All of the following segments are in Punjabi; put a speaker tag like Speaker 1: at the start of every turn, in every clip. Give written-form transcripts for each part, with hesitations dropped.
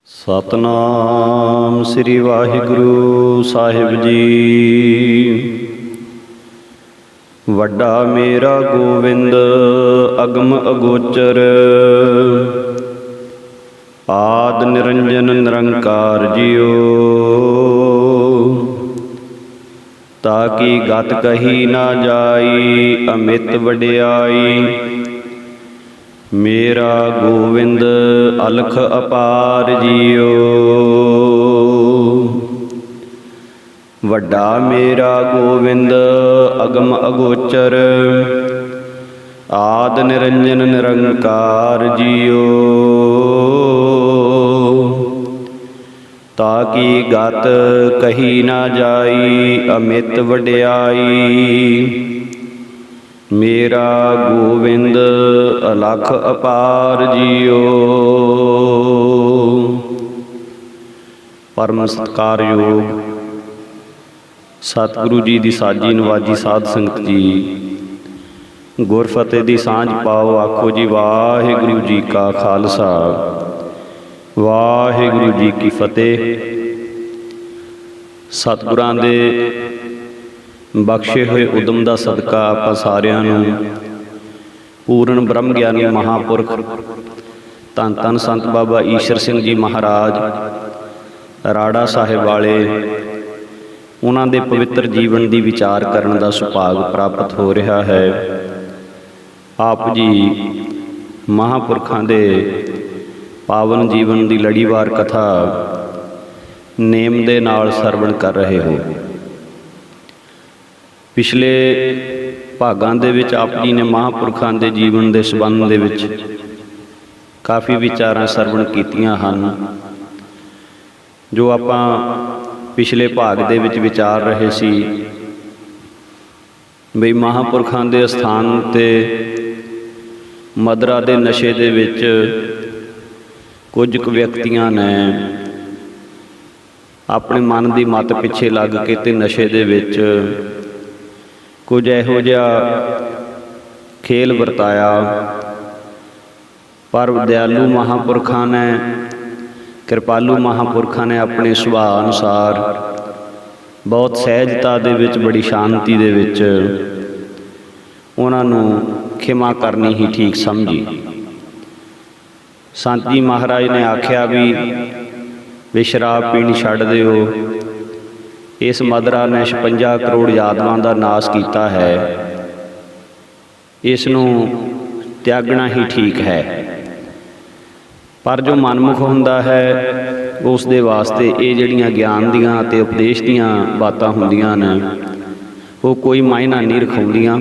Speaker 1: ਸਤਨਾਮ ਸ੍ਰੀ ਵਾਹਿਗੁਰੂ ਸਾਹਿਬ ਜੀ। ਵੱਡਾ ਮੇਰਾ ਗੋਵਿੰਦ ਅਗਮ ਅਗੋਚਰ, ਆਦਿ ਨਿਰੰਜਨ ਨਿਰੰਕਾਰ ਜੀਓ। ਤਾਕੀ ਗਤ ਕਹੀ ਨਾ ਜਾਈ, ਅਮਿਤ ਵਡਿਆਈ। ਮੇਰਾ ਗੋਵਿੰਦ ਅਲਖ ਅਪਾਰ ਜੀਓ। ਵੱਡਾ ਮੇਰਾ ਗੋਵਿੰਦ ਅਗਮ ਅਗੋਚਰ, ਆਦਿ ਨਿਰੰਜਨ ਨਿਰੰਕਾਰ ਜੀਓ। ਤਾਕੀ ਗਤ ਕਹੀ ਨਾ ਜਾਈ, ਅਮਿਤ ਵਡਿਆਈ। ਮੇਰਾ ਗੋਵਿੰਦ ਅਲਖ ਅਪਾਰ ਜੀਓ। ਪਰਮ ਸਤਿਕਾਰਯੋਗ ਸਤਿਗੁਰੂ ਜੀ ਦੀ ਸਾਜੀ ਨਵਾਜੀ ਸਾਧ ਸੰਗਤ ਜੀ, ਗੁਰਫਤਿਹ ਦੀ ਸਾਂਝ ਪਾਓ। ਆਖੋ ਜੀ ਵਾਹਿਗੁਰੂ ਜੀ ਕਾ ਖਾਲਸਾ, ਵਾਹਿਗੁਰੂ ਜੀ ਕੀ ਫਤਿਹ। ਸਤਿਗੁਰਾਂ ਦੇ ਬਖਸ਼ੇ ਹੋਏ ਉਦਮ ਦਾ ਸਦਕਾ ਆਪਾਂ ਸਾਰਿਆਂ ਨੂੰ ਪੂਰਨ ਬ੍ਰਹਮ ਗਿਆਨੀ ਮਹਾਂਪੁਰਖ ਧੰਨ ਧੰਨ ਸੰਤ ਬਾਬਾ ਈਸ਼ਰ ਸਿੰਘ ਜੀ ਮਹਾਰਾਜ ਰਾੜਾ ਸਾਹਿਬ ਵਾਲੇ, ਉਹਨਾਂ ਦੇ ਪਵਿੱਤਰ ਜੀਵਨ ਦੀ ਵਿਚਾਰ ਕਰਨ ਦਾ ਸੁਭਾਗ ਪ੍ਰਾਪਤ ਹੋ ਰਿਹਾ ਹੈ। ਆਪ ਜੀ ਮਹਾਂਪੁਰਖਾਂ ਦੇ ਪਾਵਨ ਜੀਵਨ ਦੀ ਲੜੀਵਾਰ ਕਥਾ ਨੇਮ ਦੇ ਨਾਲ ਸਰਵਣ ਕਰ ਰਹੇ ਹੋ। ਪਿਛਲੇ ਭਾਗਾਂ ਦੇ ਵਿੱਚ ਆਪ ਜੀ ਨੇ ਮਹਾਂਪੁਰਖਾਂ ਦੇ ਜੀਵਨ ਦੇ ਸੰਬੰਧ ਦੇ ਵਿੱਚ ਕਾਫੀ ਵਿਚਾਰਾਂ ਸਰਵਣ ਕੀਤੀਆਂ ਹਨ, ਜੋ ਆਪਾਂ ਪਿਛਲੇ ਭਾਗ ਦੇ ਵਿੱਚ ਵਿਚਾਰ ਰਹੇ ਸੀ ਬਈ ਮਹਾਂਪੁਰਖਾਂ ਦੇ ਅਸਥਾਨ ਤੇ ਮਦਰਾ ਦੇ ਨਸ਼ੇ ਦੇ ਵਿੱਚ ਕੁਝ ਕੁ ਵਿਅਕਤੀਆਂ ਨੇ ਆਪਣੇ ਮਨ ਦੀ ਮੱਤ ਪਿੱਛੇ ਲੱਗ ਕੇ ਤੇ ਨਸ਼ੇ ਦੇ ਵਿੱਚ ਕੁਝ ਇਹੋ ਜਿਹਾ ਖੇਲ ਵਰਤਾਇਆ। ਪਰ ਦਿਆਲੂ ਮਹਾਂਪੁਰਖਾਂ ਨੇ, ਕਿਰਪਾਲੂ ਮਹਾਂਪੁਰਖਾਂ ਨੇ ਆਪਣੇ ਸੁਭਾਅ ਅਨੁਸਾਰ ਬਹੁਤ ਸਹਿਜਤਾ ਦੇ ਵਿੱਚ, ਬੜੀ ਸ਼ਾਂਤੀ ਦੇ ਵਿੱਚ ਉਹਨਾਂ ਨੂੰ ਖਿਮਾ ਕਰਨੀ ਹੀ ਠੀਕ ਸਮਝੀ। ਸੰਤ ਜੀ ਮਹਾਰਾਜ ਨੇ ਆਖਿਆ ਵੀ ਸ਼ਰਾਬ ਪੀਣੀ ਛੱਡ ਦਿਓ। ਇਸ ਮਦਰਾ ਨੇ 56 ਕਰੋੜ ਯਾਦਵਾਂ ਦਾ ਨਾਸ ਕੀਤਾ ਹੈ, ਇਸ ਨੂੰ ਤਿਆਗਣਾ ਹੀ ਠੀਕ ਹੈ। ਪਰ ਜੋ ਮਨਮੁਖ ਹੁੰਦਾ ਹੈ ਉਸ ਦੇ ਵਾਸਤੇ ਇਹ ਜਿਹੜੀਆਂ ਗਿਆਨ ਦੀਆਂ ਅਤੇ ਉਪਦੇਸ਼ ਦੀਆਂ ਬਾਤਾਂ ਹੁੰਦੀਆਂ ਨੇ ਉਹ ਕੋਈ ਮਾਇਨਾ ਨਹੀਂ ਰਖਾਉਂਦੀਆਂ,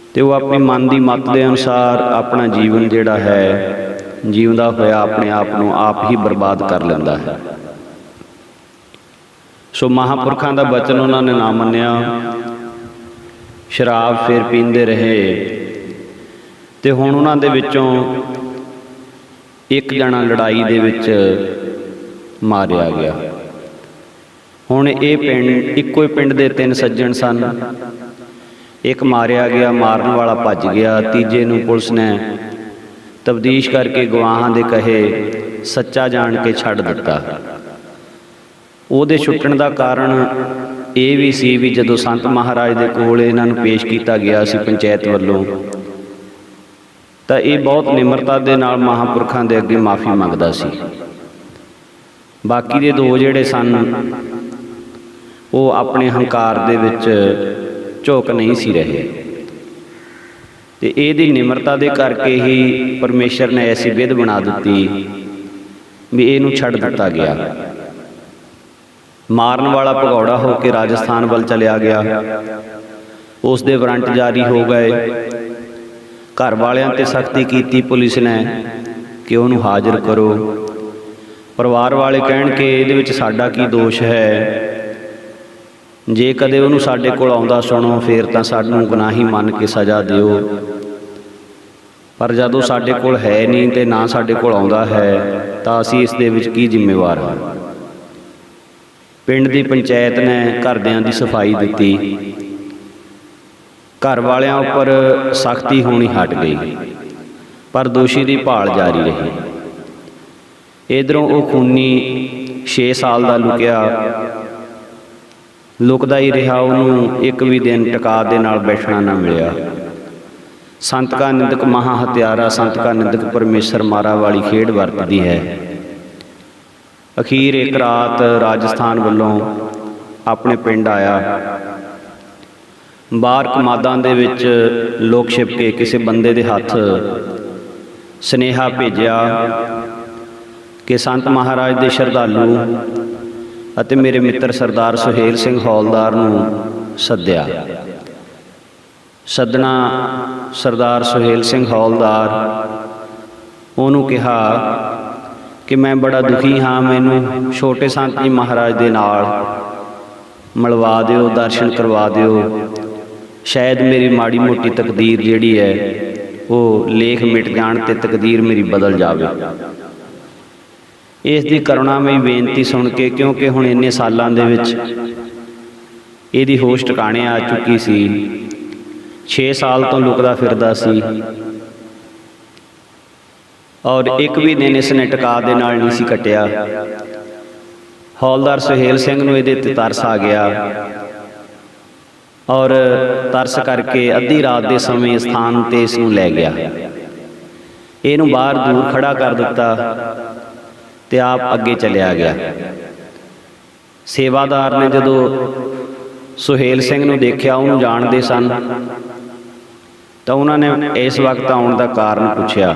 Speaker 1: ਅਤੇ ਉਹ ਆਪਣੀ ਮਨ ਦੀ ਮੱਤ ਦੇ ਅਨੁਸਾਰ ਆਪਣਾ ਜੀਵਨ ਜਿਹੜਾ ਹੈ ਜੀਉਂਦਾ ਹੋਇਆ ਆਪਣੇ ਆਪ ਨੂੰ ਆਪ ਹੀ ਬਰਬਾਦ ਕਰ ਲੈਂਦਾ ਹੈ। ਸੋ ਮਹਾਂਪੁਰਖਾਂ ਦਾ ਬਚਨ ਉਹਨਾਂ ਨੇ ਨਾ ਮੰਨਿਆ, ਸ਼ਰਾਬ ਫਿਰ ਪੀਂਦੇ ਰਹੇ। ਅਤੇ ਹੁਣ ਉਹਨਾਂ ਦੇ ਵਿੱਚੋਂ ਇੱਕ ਜਣਾ ਲੜਾਈ ਦੇ ਵਿੱਚ ਮਾਰਿਆ ਗਿਆ। ਹੁਣ ਇਹ ਪਿੰਡ, ਇੱਕੋ ਹੀ ਪਿੰਡ ਦੇ 3 ਸੱਜਣ ਸਨ। ਇੱਕ ਮਾਰਿਆ ਗਿਆ, ਮਾਰਨ ਵਾਲਾ ਭੱਜ ਗਿਆ। ਤੀਜੇ ਨੂੰ ਪੁਲਿਸ ਨੇ ਤਬਦੀਸ਼ ਕਰਕੇ ਗਵਾਹਾਂ ਦੇ ਕਹੇ ਸੱਚਾ ਜਾਣ ਕੇ ਛੱਡ ਦਿੱਤਾ। ਉਹਦੇ ਛੁੱਟਣ ਦਾ ਕਾਰਨ ਇਹ ਵੀ ਸੀ ਵੀ ਜਦੋਂ ਸੰਤ ਮਹਾਰਾਜ ਦੇ ਕੋਲ ਇਹਨਾਂ ਨੂੰ ਪੇਸ਼ ਕੀਤਾ ਗਿਆ ਸੀ ਪੰਚਾਇਤ ਵੱਲੋਂ, ਤਾਂ ਇਹ ਬਹੁਤ ਨਿਮਰਤਾ ਦੇ ਨਾਲ ਮਹਾਂਪੁਰਖਾਂ ਦੇ ਅੱਗੇ ਮਾਫੀ ਮੰਗਦਾ ਸੀ। ਬਾਕੀ ਦੇ 2 ਜਿਹੜੇ ਸਨ ਉਹ ਆਪਣੇ ਹੰਕਾਰ ਦੇ ਵਿੱਚ ਝੋਕ ਨਹੀਂ ਸੀ ਰਹੇ, ਅਤੇ ਇਹਦੀ ਨਿਮਰਤਾ ਦੇ ਕਰਕੇ ਹੀ ਪਰਮੇਸ਼ਰ ਨੇ ਐਸੀ ਵਿਧ ਬਣਾ ਦਿੱਤੀ ਵੀ ਇਹਨੂੰ ਛੱਡ ਦਿੱਤਾ ਗਿਆ। ਮਾਰਨ ਵਾਲਾ ਭਗੌੜਾ ਹੋ ਕੇ ਰਾਜਸਥਾਨ ਵੱਲ ਚਲਿਆ ਗਿਆ। ਉਸ ਦੇ ਵਾਰੰਟ ਜਾਰੀ ਹੋ ਗਏ। ਘਰ ਵਾਲਿਆਂ 'ਤੇ ਸਖਤੀ ਕੀਤੀ ਪੁਲਿਸ ਨੇ ਕਿ ਉਹਨੂੰ ਹਾਜ਼ਰ ਕਰੋ। ਪਰਿਵਾਰ ਵਾਲੇ ਕਹਿਣ ਕਿ ਇਹਦੇ ਵਿੱਚ ਸਾਡਾ ਕੀ ਦੋਸ਼ ਹੈ, ਜੇ ਕਦੇ ਉਹਨੂੰ ਸਾਡੇ ਕੋਲ ਆਉਂਦਾ ਸੁਣੋ ਫਿਰ ਤਾਂ ਸਾਨੂੰ ਗੁਨਾਹੀ ਮੰਨ ਕੇ ਸਜ਼ਾ ਦਿਓ, ਪਰ ਜਦੋਂ ਸਾਡੇ ਕੋਲ ਹੈ ਨਹੀਂ ਅਤੇ ਨਾ ਸਾਡੇ ਕੋਲ ਆਉਂਦਾ ਹੈ ਤਾਂ ਅਸੀਂ ਇਸ ਦੇ ਵਿੱਚ ਕੀ ਜ਼ਿੰਮੇਵਾਰ ਹਾਂ। ਪਿੰਡ ਦੀ ਪੰਚਾਇਤ ਨੇ ਘਰਦਿਆਂ ਦੀ ਸਫਾਈ ਦਿੱਤੀ। ਘਰ ਵਾਲਿਆਂ ਉੱਪਰ ਸਖਤੀ ਹੋਣੀ ਹਟ ਗਈ, ਪਰ ਦੋਸ਼ੀ ਦੀ ਭਾਲ ਜਾਰੀ ਰਹੀ। इधरों वो खूनी 6 साल का लुकदा ही रहा, उन्होंने एक भी दिन टका दे नाल बैठना ना मिलिया। संत का निंदक महा हत्यारा, संत का निंदक परमेश्वर मारा वाली खेड वरतदी है। अखीर एक रात राजस्थान वालों अपने पिंड आया। बाहर कमादां दे विच लोक छिप के किसी बंदे दे हत्थ सुनेहा भेजिया कि संत महाराज दे श्रद्धालू अते मेरे मित्र सरदार सुहेल सिंह हौलदार नूं सद्या। सदना सरदार सुहेल सिंह हौलदार उन्होंने कहा कि मैं बड़ा दुखी हाँ, मैनू छोटे संत जी महाराज दे नाल मिलवा दिओ, दर्शन करवा दिओ, शायद मेरी माड़ी मोटी तकदीर जिहड़ी है वो लेख मिट जाण ते तकदीर मेरी बदल जावे। इस दी करुणामई बेनती सुन के, क्योंकि हुण इन्ने सालां दे विच इहदी होश ठिकाणे आ चुकी सी, 6 साल तो लुकदा फिरदा सी और एक भी दिन इसने टका दे नाल नहीं सी कटिया। हौलदार सुहेल सिंह नूं इहदे ते तरस आ गया और तरस करके अद्धी रात के समय स्थान ते इस नूं लै गया। इहनूं बाहर दूर खड़ा कर दिता ते आप अगे चलिया गया। सेवादार ने जदों सुहेल सिंह नूं देखिया, उन्होंने जानते सन, तो उन्होंने इस वक्त आने का कारण पूछया।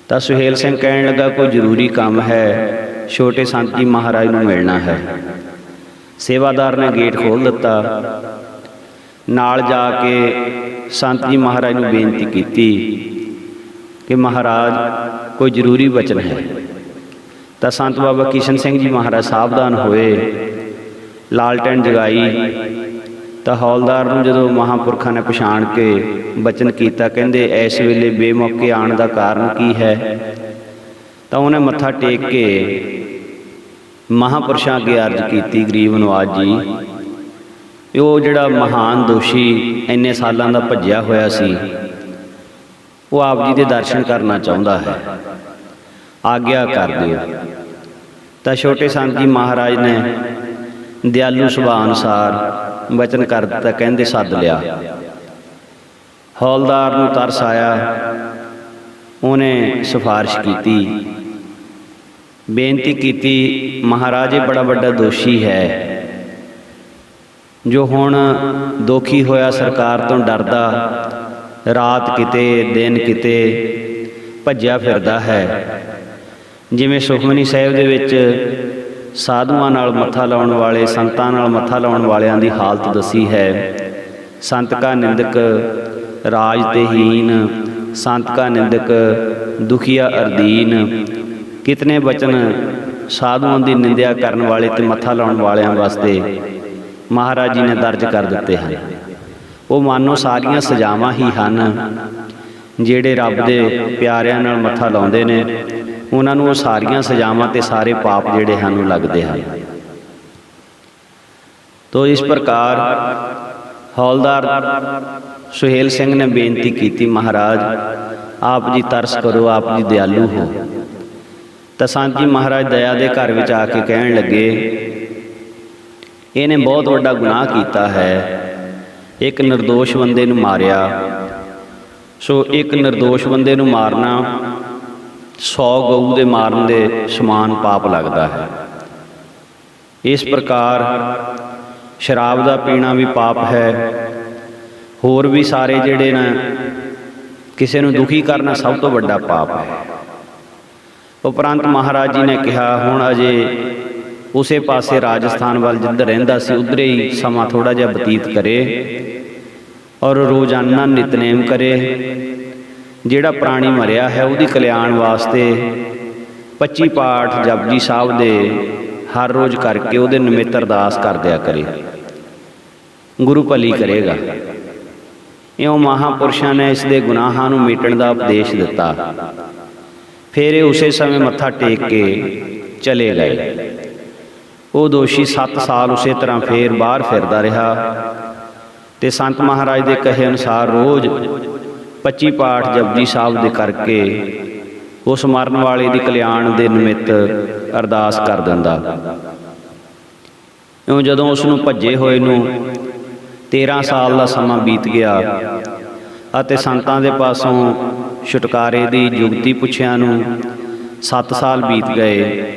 Speaker 1: तो सुहेल सिंह कहने लगा कोई जरूरी काम है, छोटे संत जी महाराज नूं मिलना है। सेवादार ने गेट खोल दिता, नाल जाके संत जी महाराज नूं बेनती की कि महाराज कोई जरूरी वचन है। तो संत बाबा किशन सिंह जी महाराज सावधान होए, लालटेन जगाई, तो हौलदार नूं जदों महापुरखों ने पछाण के बचन किया, कहंदे इस वेले बेमौके आने का कारण की है। तो उन्हें मत्था टेक के महापुरुषों अगे अर्ज की, गरीब नवाज जी वो जिहड़ा महान दोषी इन्ने सालों का भज्या होया सी, वो आप जी के दर्शन करना चाहता है, आग्या कर दिओ। तो छोटे संत जी महाराज ने दयालु सुभाअ अनुसार वचन कर दिता, कहंदे सद लिया। हौलदार नूं तरस आया, उन्हें सिफारिश की, बेनती की, महाराज ये बड़ा बड़ा दोषी है जो हुण दोखी होया सरकार तो डरदा रात किते दिन किते भज्या फिरदा है। जिवें सुखमनी साहिब दे विच साधुआं नाल मत्था लाउण वाले, संतां नाल मत्था लाउण वालियां दी हालत दसी है। संत का निंदक राज ते हीन, संत का निंदक दुखिया अरदीन। कितने वचन साधुओं की निंदिया करने वाले ते मत्था लाउण वालियां वास्ते महाराज जी ने दर्ज कर दिते हैं। वो मानो सारियां सजावां ही हन जिहड़े रब दे प्यारिਆਂ नाल मत्था लाउंदे ने, उन्हां नूं सारियां सजावां ते सारे पाप जिहड़े हन लगदे हन। तो इस प्रकार हौलदार सुहेल सिंह ने बेनती की, महाराज आप जी तरस करो, आप जी दयालु हो। तो संत जी महाराज दया के घर में आके कहन लगे, इन्हें बहुत बड़ा गुनाह किया है, एक निर्दोष बंदे नूं मारिया। सो एक निर्दोष बंदे नूं मारना 100 गऊ के मारन के समान पाप लगता है। इस प्रकार शराब का पीना भी पाप है, होर भी सारे जिहड़े ने किसी नूं दुखी करना सब तो बड़ा पाप है। उपरंत महाराज जी ने कहा हुण अजे उसे पासे राजस्थान वाल जिधर रहिंदा सी उधर ही समा थोड़ा जिहा बतीत करे और रोजाना नितनेम करे। जिहड़ा प्राणी मरिया है उहदी कल्याण वास्ते 25 पाठ जपजी साहब दे हर रोज़ करके उहदे निमित्त अरदास कर दिया करे, गुरु भली करेगा। इउं महापुरुषों ने इस दे गुनाहां नूं मिटण दा उपदेश दिता। फिर ये उसे समय मत्था टेक के चले गए। वो दोषी 7 साल उसे तरह फिर बाहर फिरदा रहा ते संत महाराज के कहे अनुसार रोज़ 25 पाठ जपजी साहब दे करके ਉਸ ਮਰਨ ਵਾਲੇ ਦੀ ਕਲਿਆਣ ਦੇ ਨਿਮਿੱਤ ਅਰਦਾਸ ਕਰ ਦਿੰਦਾ। ਇਉਂ ਜਦੋਂ ਉਸ ਨੂੰ ਭੱਜੇ ਹੋਏ ਨੂੰ 13 ਸਾਲ ਦਾ ਸਮਾਂ ਬੀਤ ਗਿਆ ਅਤੇ ਸੰਤਾਂ ਦੇ ਪਾਸੋਂ ਛੁਟਕਾਰੇ ਦੀ ਜੁਗਤੀ ਪੁੱਛਿਆਂ ਨੂੰ 7 ਸਾਲ ਬੀਤ ਗਏ।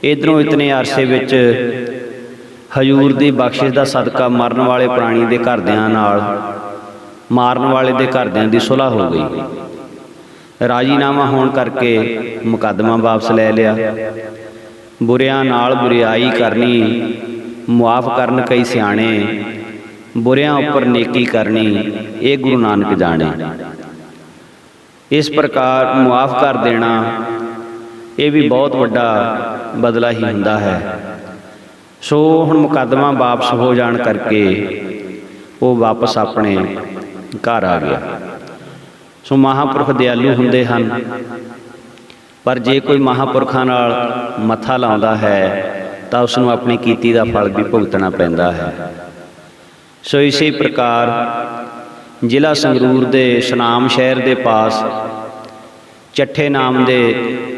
Speaker 1: ਇੱਧਰੋਂ ਇਤਨੇ ਅਰਸੇ ਵਿੱਚ ਹਜ਼ੂਰ ਦੀ ਬਖਸ਼ਿਸ਼ ਦਾ ਸਦਕਾ ਮਰਨ ਵਾਲੇ ਪ੍ਰਾਣੀ ਦੇ ਘਰਦਿਆਂ ਨਾਲ ਮਾਰਨ ਵਾਲੇ ਦੇ ਘਰਦਿਆਂ ਦੀ ਸੁਲ੍ਹਾ ਹੋ ਗਈ। ਰਾਜੀਨਾਮਾ ਹੋਣ ਕਰਕੇ ਮੁਕੱਦਮਾ ਵਾਪਸ ਲੈ ਲਿਆ। ਬੁਰਿਆਂ ਨਾਲ ਬੁਰਿਆਈ ਕਰਨੀ, ਮੁਆਫ ਕਰਨ ਕਈ ਸਿਆਣੇ, ਬੁਰਿਆਂ ਉੱਪਰ ਨੇਕੀ ਕਰਨੀ, ਇਹ ਗੁਰੂ ਨਾਨਕ ਜਾਣੇ। ਇਸ ਪ੍ਰਕਾਰ ਮੁਆਫ ਕਰ ਦੇਣਾ ਇਹ ਵੀ ਬਹੁਤ ਵੱਡਾ ਬਦਲਾ ਹੀ ਹੁੰਦਾ ਹੈ। ਸੋ ਹੁਣ ਮੁਕੱਦਮਾ ਵਾਪਸ ਹੋ ਜਾਣ ਕਰਕੇ ਉਹ ਵਾਪਸ ਆਪਣੇ ਘਰ ਆ ਗਿਆ। ਸੋ ਮਹਾਂਪੁਰਖ ਦਿਆਲੂ ਹੁੰਦੇ ਹਨ, ਪਰ ਜੇ ਕੋਈ ਮਹਾਂਪੁਰਖਾਂ ਨਾਲ ਮੱਥਾ ਲਾਉਂਦਾ ਹੈ ਤਾਂ ਉਸ ਨੂੰ ਆਪਣੀ ਕੀਤੀ ਦਾ ਫਲ ਵੀ ਭੁਗਤਣਾ ਪੈਂਦਾ ਹੈ। ਸੋ ਇਸੇ ਪ੍ਰਕਾਰ ਜ਼ਿਲ੍ਹਾ ਸੰਗਰੂਰ ਦੇ ਸੁਨਾਮ ਸ਼ਹਿਰ ਦੇ ਪਾਸ ਚੱਠੇ ਨਾਮ ਦੇ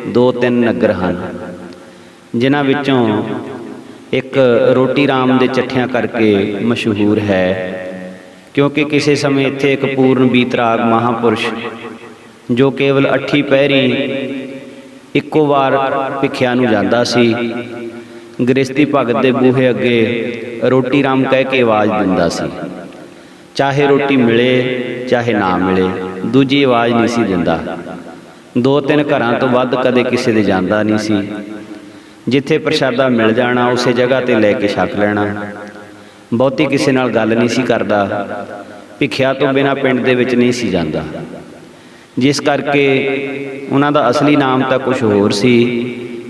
Speaker 1: 2-3 ਨਗਰ ਹਨ, ਜਿਨ੍ਹਾਂ ਵਿੱਚੋਂ ਇੱਕ ਰੋਟੀ ਰਾਮ ਦੇ ਚੱਠਿਆਂ ਕਰਕੇ ਮਸ਼ਹੂਰ ਹੈ, ਕਿਉਂਕਿ ਕਿਸੇ ਸਮੇਂ ਇੱਥੇ ਇੱਕ ਪੂਰਨ ਬੀਤਰਾਗ ਮਹਾਂਪੁਰਸ਼ ਜੋ ਕੇਵਲ 8 ਪਹਿਰੀ ਇੱਕੋ ਵਾਰ ਭਿਖਿਆ ਨੂੰ ਜਾਂਦਾ ਸੀ, ਗ੍ਰਸਤੀ ਭਗਤ ਦੇ ਬੂਹੇ ਅੱਗੇ ਰੋਟੀ ਰਾਮ ਕਹਿ ਕੇ ਆਵਾਜ਼ ਦਿੰਦਾ ਸੀ। ਚਾਹੇ ਰੋਟੀ ਮਿਲੇ ਚਾਹੇ ਨਾ ਮਿਲੇ, ਦੂਜੀ ਆਵਾਜ਼ ਨਹੀਂ ਸੀ ਦਿੰਦਾ। 2-3 ਘਰਾਂ ਤੋਂ ਵੱਧ ਕਦੇ ਕਿਸੇ ਦੇ ਜਾਂਦਾ ਨਹੀਂ ਸੀ। ਜਿੱਥੇ ਪ੍ਰਸ਼ਾਦਾ ਮਿਲ ਜਾਣਾ ਉਸੇ ਜਗ੍ਹਾ ਤੇ ਲੈ ਕੇ ਛਕ ਲੈਣਾ। ਬਹੁਤੀ ਕਿਸੇ ਨਾਲ ਗੱਲ ਨਹੀਂ ਸੀ ਕਰਦਾ। ਭਿਖਿਆ ਤੋਂ ਬਿਨਾਂ ਪਿੰਡ ਦੇ ਵਿੱਚ ਨਹੀਂ ਸੀ ਜਾਂਦਾ, ਜਿਸ ਕਰਕੇ ਉਹਨਾਂ ਦਾ ਅਸਲੀ ਨਾਮ ਤਾਂ ਕੁਝ ਹੋਰ ਸੀ,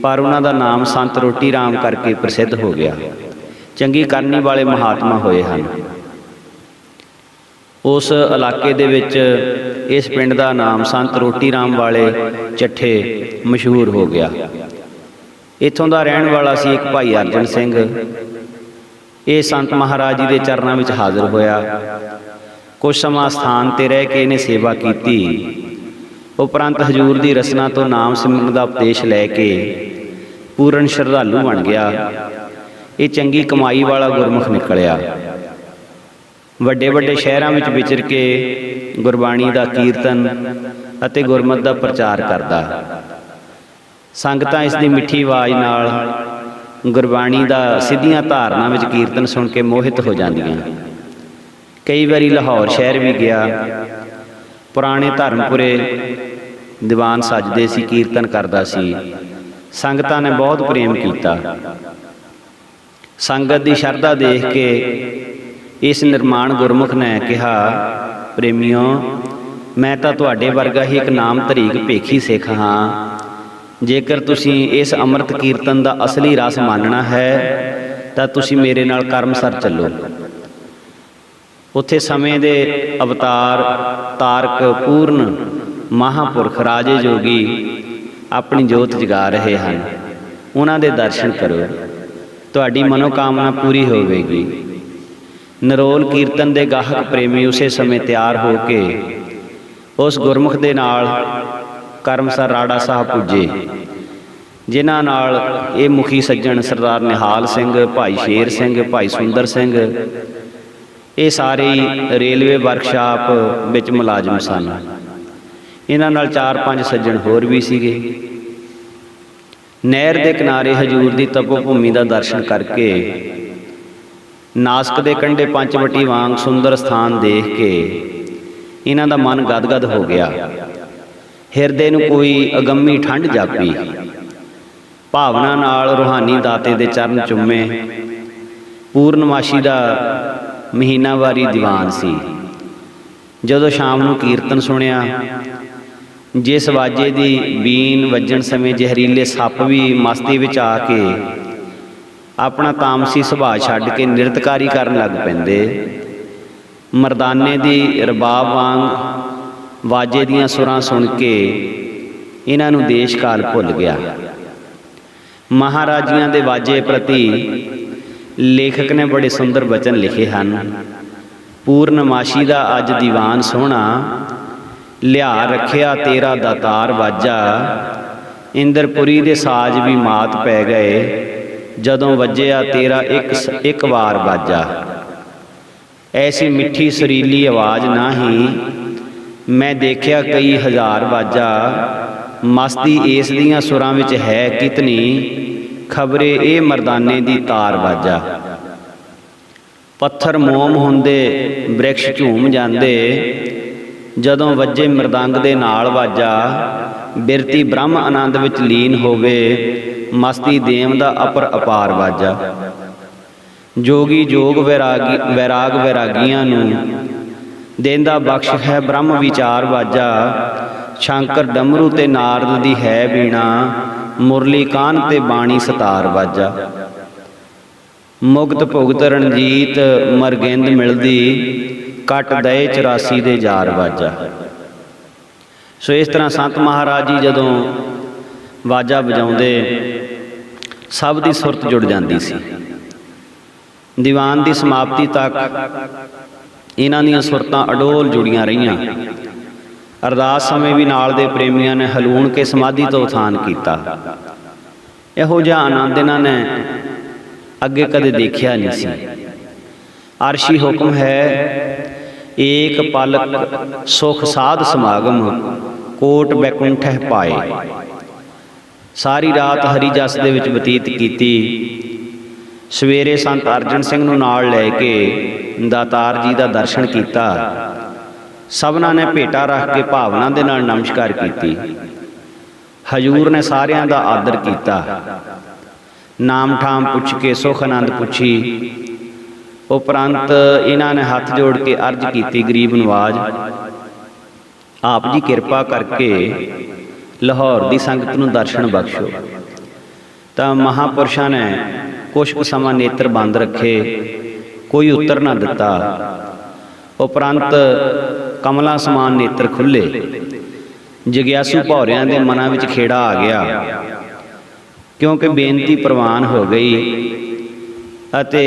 Speaker 1: ਪਰ ਉਹਨਾਂ ਦਾ ਨਾਮ ਸੰਤ ਰੋਟੀ ਰਾਮ ਕਰਕੇ ਪ੍ਰਸਿੱਧ ਹੋ ਗਿਆ। ਚੰਗੀ ਕਰਨੀ ਵਾਲੇ ਮਹਾਤਮਾ ਹੋਏ ਹਨ। ਉਸ ਇਲਾਕੇ ਦੇ ਵਿੱਚ ਇਸ ਪਿੰਡ ਦਾ ਨਾਮ ਸੰਤ ਰੋਟੀ ਰਾਮ ਵਾਲੇ ਚੱਠੇ ਮਸ਼ਹੂਰ ਹੋ ਗਿਆ। ਇੱਥੋਂ ਦਾ ਰਹਿਣ ਵਾਲਾ ਸੀ ਇੱਕ ਭਾਈ ਅਰਜਨ ਸਿੰਘ। ਇਹ ਸੰਤ ਮਹਾਰਾਜ ਜੀ ਦੇ ਚਰਨਾਂ ਵਿੱਚ ਹਾਜ਼ਰ ਹੋਇਆ। ਕੁਝ ਸਮਾਂ ਸਥਾਨ 'ਤੇ ਰਹਿ ਕੇ ਇਹਨੇ ਸੇਵਾ ਕੀਤੀ। ਉਪਰੰਤ ਹਜ਼ੂਰ ਦੀ ਰਸਨਾ ਤੋਂ ਨਾਮ ਸਿਮਰਨ ਦਾ ਉਪਦੇਸ਼ ਲੈ ਕੇ ਪੂਰਨ ਸ਼ਰਧਾਲੂ ਬਣ ਗਿਆ। ਇਹ ਚੰਗੀ ਕਮਾਈ ਵਾਲਾ ਗੁਰਮੁਖ ਨਿਕਲਿਆ। ਵੱਡੇ ਵੱਡੇ ਸ਼ਹਿਰਾਂ ਵਿੱਚ ਵਿਚਰ ਕੇ ਗੁਰਬਾਣੀ ਦਾ ਕੀਰਤਨ ਅਤੇ ਗੁਰਮਤਿ ਦਾ ਪ੍ਰਚਾਰ ਕਰਦਾ। ਸੰਗਤਾਂ ਇਸ ਦੀ ਮਿੱਠੀ ਆਵਾਜ਼ ਨਾਲ ਗੁਰਬਾਣੀ ਦਾ ਸਿੱਧੀਆਂ ਧਾਰਨਾ ਵਿੱਚ ਕੀਰਤਨ ਸੁਣ ਕੇ ਮੋਹਿਤ ਹੋ ਜਾਂਦੀਆਂ। ਕਈ ਵਾਰੀ ਲਾਹੌਰ ਸ਼ਹਿਰ ਵੀ ਗਿਆ। ਪੁਰਾਣੇ ਧਰਮਪੁਰੇ ਦੀਵਾਨ ਸੱਜਦੇ ਸੀ, ਕੀਰਤਨ ਕਰਦਾ ਸੀ। ਸੰਗਤਾਂ ਨੇ ਬਹੁਤ ਪ੍ਰੇਮ ਕੀਤਾ। ਸੰਗਤ ਦੀ ਸ਼ਰਧਾ ਦੇਖ ਕੇ ਇਸ ਨਿਰਮਾਣ ਗੁਰਮੁਖ ਨੇ ਕਿਹਾ, ਪ੍ਰੇਮੀਓ, ਮੈਂ ਤਾਂ ਤੁਹਾਡੇ ਵਰਗਾ ਹੀ ਇੱਕ ਨਾਮ ਧਰੀਕ ਭੇਖੀ ਸਿੱਖ ਹਾਂ। ਜੇਕਰ ਤੁਸੀਂ ਇਸ ਅੰਮ੍ਰਿਤ ਕੀਰਤਨ ਦਾ ਅਸਲੀ ਰਸ ਮੰਨਣਾ ਹੈ ਤਾਂ ਤੁਸੀਂ ਮੇਰੇ ਨਾਲ ਕਰਮਸਰ ਚੱਲੋ। ਉੱਥੇ ਸਮੇਂ ਦੇ ਅਵਤਾਰ ਤਾਰਕ ਪੂਰਨ ਮਹਾਂਪੁਰਖ ਰਾਜੇ ਜੋਗੀ ਆਪਣੀ ਜੋਤ ਜਗਾ ਰਹੇ ਹਨ। ਉਹਨਾਂ ਦੇ ਦਰਸ਼ਨ ਕਰੋ, ਤੁਹਾਡੀ ਮਨੋਕਾਮਨਾ ਪੂਰੀ ਹੋਵੇਗੀ। ਨਿਰੋਲ ਕੀਰਤਨ ਦੇ ਗਾਹਕ ਪ੍ਰੇਮੀ ਉਸੇ ਸਮੇਂ ਤਿਆਰ ਹੋ ਕੇ ਉਸ ਗੁਰਮੁਖ ਦੇ ਨਾਲ ਕਰਮਸਰ ਰਾੜਾ ਸਾਹਿਬ ਪੁੱਜੇ, ਜਿਨ੍ਹਾਂ ਨਾਲ ਇਹ ਮੁਖੀ ਸੱਜਣ ਸਰਦਾਰ ਨਿਹਾਲ ਸਿੰਘ, ਭਾਈ ਸ਼ੇਰ ਸਿੰਘ, ਭਾਈ ਸੁੰਦਰ ਸਿੰਘ, ਇਹ ਸਾਰੇ ਰੇਲਵੇ ਵਰਕਸ਼ਾਪ ਵਿੱਚ ਮੁਲਾਜ਼ਮ ਸਨ। ਇਹਨਾਂ ਨਾਲ 4-5 ਸੱਜਣ ਹੋਰ ਵੀ ਸੀਗੇ। ਨਹਿਰ ਦੇ ਕਿਨਾਰੇ ਹਜ਼ੂਰ ਦੀ ਤਪੋ ਭੂਮੀ ਦਾ ਦਰਸ਼ਨ ਕਰਕੇ ਨਾਸਕ ਦੇ ਕੰਢੇ ਪੰਚਵਟੀ ਵਾਂਗ ਸੁੰਦਰ ਸਥਾਨ ਦੇਖ ਕੇ ਇਹਨਾਂ ਦਾ ਮਨ ਗਦਗਦ ਹੋ ਗਿਆ। ਹਿਰਦੇ ਨੂੰ ਕੋਈ ਅਗੰਮੀ ਠੰਡ ਜਾਪੀ। ਭਾਵਨਾ ਨਾਲ ਰੂਹਾਨੀ ਦਾਤੇ ਦੇ ਚਰਨ ਚੁੰਮੇ। ਪੂਰਨਮਾਸ਼ੀ ਦਾ ਮਹੀਨਾਵਾਰੀ ਦੀਵਾਨ ਸੀ। ਜਦੋਂ ਸ਼ਾਮ ਨੂੰ ਕੀਰਤਨ ਸੁਣਿਆ, ਜਿਸ ਵਾਜੇ ਦੀ ਬੀਨ ਵੱਜਣ ਸਮੇਂ ਜ਼ਹਿਰੀਲੇ ਸੱਪ ਵੀ ਮਸਤੀ ਵਿੱਚ ਆ ਕੇ ਆਪਣਾ ਤਾਮਸੀ ਸੁਭਾਅ ਛੱਡ ਕੇ ਨਿਰਤਕਾਰੀ ਕਰਨ ਲੱਗ ਪੈਂਦੇ। ਮਰਦਾਨੇ ਦੀ ਰਬਾਬ ਵਾਂਗ ਵਾਜੇ ਦੀਆਂ ਸੁਰਾਂ ਸੁਣ ਕੇ ਇਹਨਾਂ ਨੂੰ ਦੇਸ਼ ਕਾਲ ਭੁੱਲ ਗਿਆ। ਮਹਾਰਾਜਿਆਂ ਦੇ ਵਾਜੇ ਪ੍ਰਤੀ ਲੇਖਕ ਨੇ ਬੜੇ ਸੁੰਦਰ ਬਚਨ ਲਿਖੇ ਹਨ। ਪੂਰਨਮਾਸ਼ੀ ਦਾ ਅੱਜ ਦੀਵਾਨ ਸੋਹਣਾ, ਲਿਆ ਰੱਖਿਆ ਤੇਰਾ ਦਾਤਾਰ ਵਾਜਾ, ਇੰਦਰਪੁਰੀ ਦੇ ਸਾਜ ਵੀ ਮਾਤ ਪੈ ਗਏ, ਜਦੋਂ ਵੱਜਿਆ ਤੇਰਾ ਇੱਕ ਵਾਰ ਵਾਜਾ। ਐਸੀ ਮਿੱਠੀ ਸੁਰੀਲੀ ਆਵਾਜ਼ ਨਾਹੀਂ, ਮੈਂ ਦੇਖਿਆ ਕਈ ਹਜ਼ਾਰ ਵਾਜਾ, ਮਸਤੀ ਏਸ ਦੀਆਂ ਸੁਰਾਂ ਵਿੱਚ ਹੈ ਕਿਤਨੀ, ਖਬਰੇ ਇਹ ਮਰਦਾਨੇ ਦੀ ਤਾਰ ਵਾਜਾ। ਪੱਥਰ ਮੋਮ ਹੁੰਦੇ ਬ੍ਰਿਕਸ਼ ਝੂਮ ਜਾਂਦੇ, ਜਦੋਂ ਵੱਜੇ ਮਰਦੰਗ ਦੇ ਨਾਲ ਵਾਜਾ, ਬਿਰਤੀ ਬ੍ਰਹਮ ਆਨੰਦ ਵਿੱਚ ਲੀਨ ਹੋਵੇ, ਮਸਤੀ ਦੇਵ ਦਾ ਅਪਰ ਅਪਾਰ ਵਾਜਾ। ਜੋਗੀ ਜੋਗ ਵੈਰਾਗ ਵੈਰਾਗੀਆਂ ਨੂੰ ਦੇਂਦਾ ਬਖਸ਼ ਹੈ ਬ੍ਰਹਮ ਵਿਚਾਰ ਵਾਜਾ, ਸ਼ੰਕਰ ਡਮਰੂ ਤੇ ਨਾਰਦ ਦੀ ਹੈ ਬੀਣਾ, ਮੁਰਲੀ ਕਾਨ ਤੇ ਬਾਣੀ ਸਤਾਰ ਵਾਜਾ। ਮੁਕਤ ਭੁਗਤ ਰਣਜੀਤ ਮਰਗਿੰਦ ਮਿਲਦੀ, ਕੱਟ ਦਏ 84 ਦੇ ਜਾਰ ਵਾਜਾ। ਸੋ ਇਸ ਤਰ੍ਹਾਂ ਸੰਤ ਮਹਾਰਾਜ ਜੀ ਜਦੋਂ ਵਾਜਾ ਵਜਾਉਂਦੇ ਸਭ ਦੀ ਸੁਰਤ ਜੁੜ ਜਾਂਦੀ ਸੀ। ਦੀਵਾਨ ਦੀ ਸਮਾਪਤੀ ਤੱਕ ਇਹਨਾਂ ਦੀਆਂ ਸੁਰਤਾਂ ਅਡੋਲ ਜੁੜੀਆਂ ਰਹੀਆਂ। ਅਰਦਾਸ ਸਮੇਂ ਵੀ ਨਾਲ ਦੇ ਪ੍ਰੇਮੀਆਂ ਨੇ ਹਲੂਣ ਕੇ ਸਮਾਧੀ ਤੋਂ ਉਥਾਨ ਕੀਤਾ। ਇਹੋ ਜਿਹਾ ਆਨੰਦ ਇਹਨਾਂ ਨੇ ਅੱਗੇ ਕਦੇ ਦੇਖਿਆ ਨਹੀਂ ਸੀ। ਅਰਸ਼ੀ ਹੁਕਮ ਹੈ, ਏਕ ਪਲਕ ਸੁਖ ਸਾਧ ਸਮਾਗਮ, ਕੋਟ ਬੈਕੁੰਠਹਿ ਪਾਏ। ਸਾਰੀ ਰਾਤ ਹਰੀ ਜਸ ਦੇ ਵਿੱਚ ਬਤੀਤ ਕੀਤੀ। ਸਵੇਰੇ ਸੰਤ ਅਰਜਨ ਸਿੰਘ ਨੂੰ ਨਾਲ ਲੈ ਕੇ ਦਾਤਾਰ ਜੀ ਦਾ ਦਰਸ਼ਨ ਕੀਤਾ। ਸਭਨਾਂ ਨੇ ਭੇਟਾ ਰੱਖ ਕੇ ਭਾਵਨਾ ਦੇ ਨਾਲ ਨਮਸਕਾਰ ਕੀਤੀ। ਹਜੂਰ ਨੇ ਸਾਰਿਆਂ ਦਾ ਆਦਰ ਕੀਤਾ। ਨਾਮ ਠਾਮ ਪੁੱਛ ਕੇ ਸੁਖ ਆਨੰਦ ਪੁੱਛੀ। ਉਪਰੰਤ ਇਹਨਾਂ ਨੇ ਹੱਥ ਜੋੜ ਕੇ ਅਰਜ਼ ਕੀਤੀ, ਗਰੀਬ ਨਵਾਜ ਆਪ ਜੀ ਕਿਰਪਾ ਕਰਕੇ ਲਾਹੌਰ ਦੀ ਸੰਗਤ ਨੂੰ ਦਰਸ਼ਨ ਬਖਸ਼ੋ। ਤਾਂ ਮਹਾਂਪੁਰਸ਼ਾਂ ਨੇ ਕੁਛ ਕੁ ਸਮਾਂ ਨੇਤਰ ਬੰਦ ਰੱਖੇ, ਕੋਈ ਉੱਤਰ ਨਾ ਦਿੱਤਾ। ਉਪਰੰਤ ਕਮਲਾਂ ਸਮਾਨ ਨੇਤਰ ਖੁੱਲ੍ਹੇ। ਜਗਿਆਸੂ ਭੌਰਿਆਂ ਦੇ ਮਨਾਂ ਵਿੱਚ ਖੇੜਾ ਆ ਗਿਆ, ਕਿਉਂਕਿ ਬੇਨਤੀ ਪ੍ਰਵਾਨ ਹੋ ਗਈ ਅਤੇ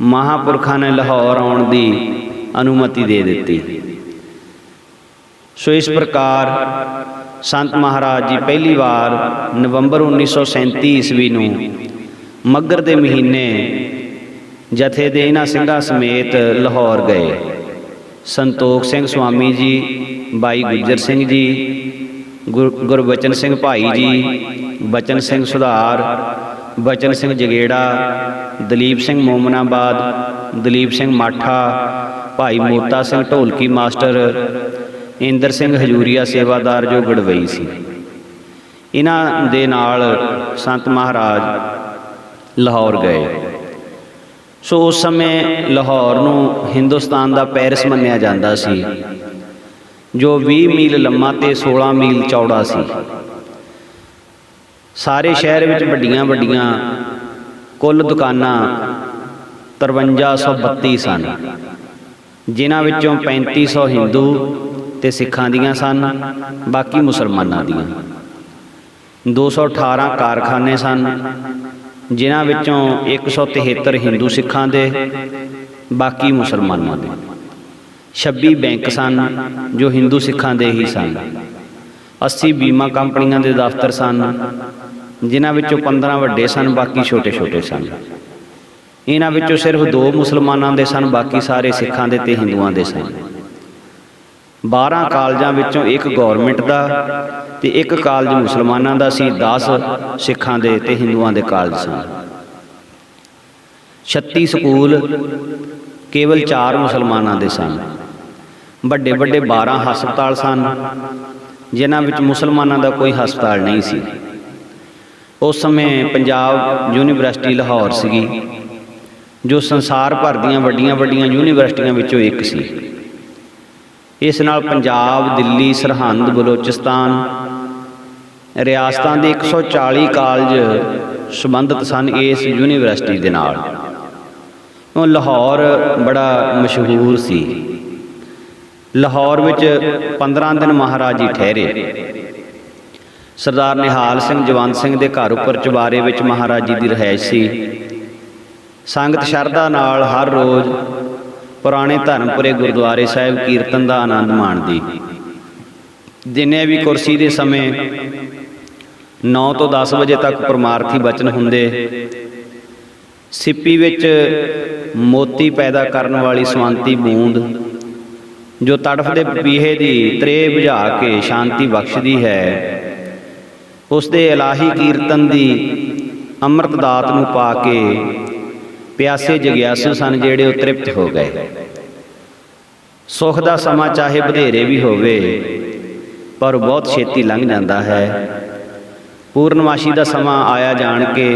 Speaker 1: ਮਹਾਂਪੁਰਖਾਂ ਨੇ ਲਾਹੌਰ ਆਉਣ ਦੀ ਅਨੁਮਤੀ ਦੇ ਦਿੱਤੀ। ਸੋ ਇਸ ਪ੍ਰਕਾਰ ਸੰਤ ਮਹਾਰਾਜ ਜੀ ਪਹਿਲੀ ਵਾਰ ਨਵੰਬਰ 1937 ਈਸਵੀ ਨੂੰ ਮੱਘਰ ਦੇ ਮਹੀਨੇ ਜਥੇ ਦੇ ਇਹਨਾਂ ਸਿੰਘਾਂ ਸਮੇਤ ਲਾਹੌਰ ਗਏ। ਸੰਤੋਖ ਸਿੰਘ ਸਵਾਮੀ ਜੀ, ਬਾਈ ਗੁੱਜਰ ਸਿੰਘ ਜੀ, ਗੁਰਬਚਨ ਸਿੰਘ ਭਾਈ ਜੀ, ਬਚਨ ਸਿੰਘ ਸੁਧਾਰ, ਬਚਨ ਸਿੰਘ ਜਗੇੜਾ, ਦਲੀਪ ਸਿੰਘ ਮੋਮਨਾਬਾਦ, ਦਲੀਪ ਸਿੰਘ ਮਾਠਾ, ਭਾਈ ਮੋਤਾ ਸਿੰਘ ਢੋਲਕੀ ਮਾਸਟਰ, ਇੰਦਰ ਸਿੰਘ ਹਜੂਰੀਆ ਸੇਵਾਦਾਰ ਜੋ ਗੜਵਈ ਸੀ। ਇਹਨਾਂ ਦੇ ਨਾਲ ਸੰਤ ਮਹਾਰਾਜ ਲਾਹੌਰ ਗਏ। ਸੋ ਉਸ ਸਮੇਂ ਲਾਹੌਰ ਨੂੰ ਹਿੰਦੁਸਤਾਨ ਦਾ ਪੈਰਿਸ ਮੰਨਿਆ ਜਾਂਦਾ ਸੀ, ਜੋ 20 ਮੀਲ ਲੰਮਾ ਤੇ 16 ਮੀਲ ਚੌੜਾ ਸੀ। ਸਾਰੇ ਸ਼ਹਿਰ ਵਿੱਚ ਵੱਡੀਆਂ ਵੱਡੀਆਂ ਕੁੱਲ ਦੁਕਾਨਾਂ 5332 ਸਨ, ਜਿਨ੍ਹਾਂ ਵਿੱਚੋਂ 3500 ਹਿੰਦੂ ਤੇ ਸਿੱਖਾਂ ਦੀਆਂ ਸਨ, ਬਾਕੀ ਮੁਸਲਮਾਨਾਂ ਦੀਆਂ। 218 ਕਾਰਖਾਨੇ ਸਨ, ਜਿਨ੍ਹਾਂ ਵਿੱਚੋਂ 173 ਹਿੰਦੂ ਸਿੱਖਾਂ ਦੇ, ਬਾਕੀ ਮੁਸਲਮਾਨਾਂ ਦੇ। 26 ਬੈਂਕ ਸਨ, ਜੋ ਹਿੰਦੂ ਸਿੱਖਾਂ ਦੇ ਹੀ ਸਨ। 80 ਬੀਮਾ ਕੰਪਨੀਆਂ ਦੇ ਦਫ਼ਤਰ ਸਨ, ਜਿਨ੍ਹਾਂ ਵਿੱਚੋਂ 15 ਵੱਡੇ ਸਨ, ਬਾਕੀ ਛੋਟੇ ਛੋਟੇ ਸਨ। ਇਹਨਾਂ ਵਿੱਚੋਂ ਸਿਰਫ 2 ਮੁਸਲਮਾਨਾਂ ਦੇ ਸਨ, ਬਾਕੀ ਸਾਰੇ ਸਿੱਖਾਂ ਦੇ ਤੇ ਹਿੰਦੂਆਂ ਦੇ ਸਨ। 12 ਕਾਲਜਾਂ ਵਿੱਚੋਂ ਇੱਕ ਗੌਰਮੈਂਟ ਦਾ ਤੇ ਇੱਕ ਕਾਲਜ ਮੁਸਲਮਾਨਾਂ ਦਾ ਸੀ। 10 ਸਿੱਖਾਂ ਦੇ ਤੇ ਹਿੰਦੂਆਂ ਦੇ ਕਾਲਜ ਸਨ। 36 ਸਕੂਲ ਕੇਵਲ 4 ਮੁਸਲਮਾਨਾਂ ਦੇ ਸਨ। ਵੱਡੇ ਵੱਡੇ 12 ਹਸਪਤਾਲ ਸਨ, ਜਿਨ੍ਹਾਂ ਵਿੱਚ ਮੁਸਲਮਾਨਾਂ ਦਾ ਕੋਈ ਹਸਪਤਾਲ ਨਹੀਂ ਸੀ। ਉਸ ਸਮੇਂ ਪੰਜਾਬ ਯੂਨੀਵਰਸਿਟੀ ਲਾਹੌਰ ਸੀਗੀ, ਜੋ ਸੰਸਾਰ ਭਰ ਦੀਆਂ ਵੱਡੀਆਂ ਵੱਡੀਆਂ ਯੂਨੀਵਰਸਿਟੀਆਂ ਵਿੱਚੋਂ ਇੱਕ ਸੀ। ਇਸ ਨਾਲ ਪੰਜਾਬ, ਦਿੱਲੀ, ਸਰਹੰਦ, ਬਲੋਚਿਸਤਾਨ ਰਿਆਸਤਾਂ ਦੇ 140 ਕਾਲਜ ਸੰਬੰਧਿਤ ਸਨ ਇਸ ਯੂਨੀਵਰਸਿਟੀ ਦੇ ਨਾਲ। ਉਹ ਲਾਹੌਰ ਬੜਾ ਮਸ਼ਹੂਰ ਸੀ। ਲਾਹੌਰ ਵਿੱਚ 15 ਦਿਨ ਮਹਾਰਾਜ ਜੀ ਠਹਿਰੇ। ਸਰਦਾਰ ਨਿਹਾਲ ਸਿੰਘ ਜਵੰਤ ਸਿੰਘ ਦੇ ਘਰ ਉੱਪਰ ਚੁਬਾਰੇ ਵਿੱਚ ਮਹਾਰਾਜ ਜੀ ਦੀ ਰਿਹਾਇਸ਼ ਸੀ। ਸੰਗਤ ਸ਼ਰਧਾ ਨਾਲ ਹਰ ਰੋਜ਼ ਪੁਰਾਣੇ ਧਰਮਪੁਰੇ ਗੁਰਦੁਆਰੇ ਸਾਹਿਬ ਕੀਰਤਨ ਦਾ ਆਨੰਦ ਮਾਣਦੀ। ਦਿਨੇ ਵੀ ਕੁਰਸੀ ਦੇ ਸਮੇਂ 9 ਤੋਂ 10 ਵਜੇ ਤੱਕ ਪਰਮਾਰਥੀ ਬਚਨ ਹੁੰਦੇ। ਸਿੱਪੀ ਵਿੱਚ ਮੋਤੀ ਪੈਦਾ ਕਰਨ ਵਾਲੀ ਸਵੰਤੀ ਬੂੰਦ ਜੋ ਤੜਫਦੇ ਪਪੀਹੇ ਦੀ ਤ੍ਰੇ ਬੁਝਾ ਕੇ ਸ਼ਾਂਤੀ ਬਖਸ਼ਦੀ ਹੈ, ਉਸ ਦੇ ਇਲਾਹੀ ਕੀਰਤਨ ਦੀ ਅੰਮ੍ਰਿਤ ਦਾਤ ਨੂੰ ਪਾ ਕੇ ਪਿਆਸੇ ਜਗਿਆਸੂ ਸਨ ਜਿਹੜੇ ਉਹ ਤ੍ਰਿਪਤ ਹੋ ਗਏ। ਸੁੱਖ ਦਾ ਸਮਾਂ ਚਾਹੇ ਵਧੇਰੇ ਵੀ ਹੋਵੇ ਪਰ ਬਹੁਤ ਛੇਤੀ ਲੰਘ ਜਾਂਦਾ ਹੈ। ਪੂਰਨਮਾਸ਼ੀ ਦਾ ਸਮਾਂ ਆਇਆ ਜਾਣ ਕੇ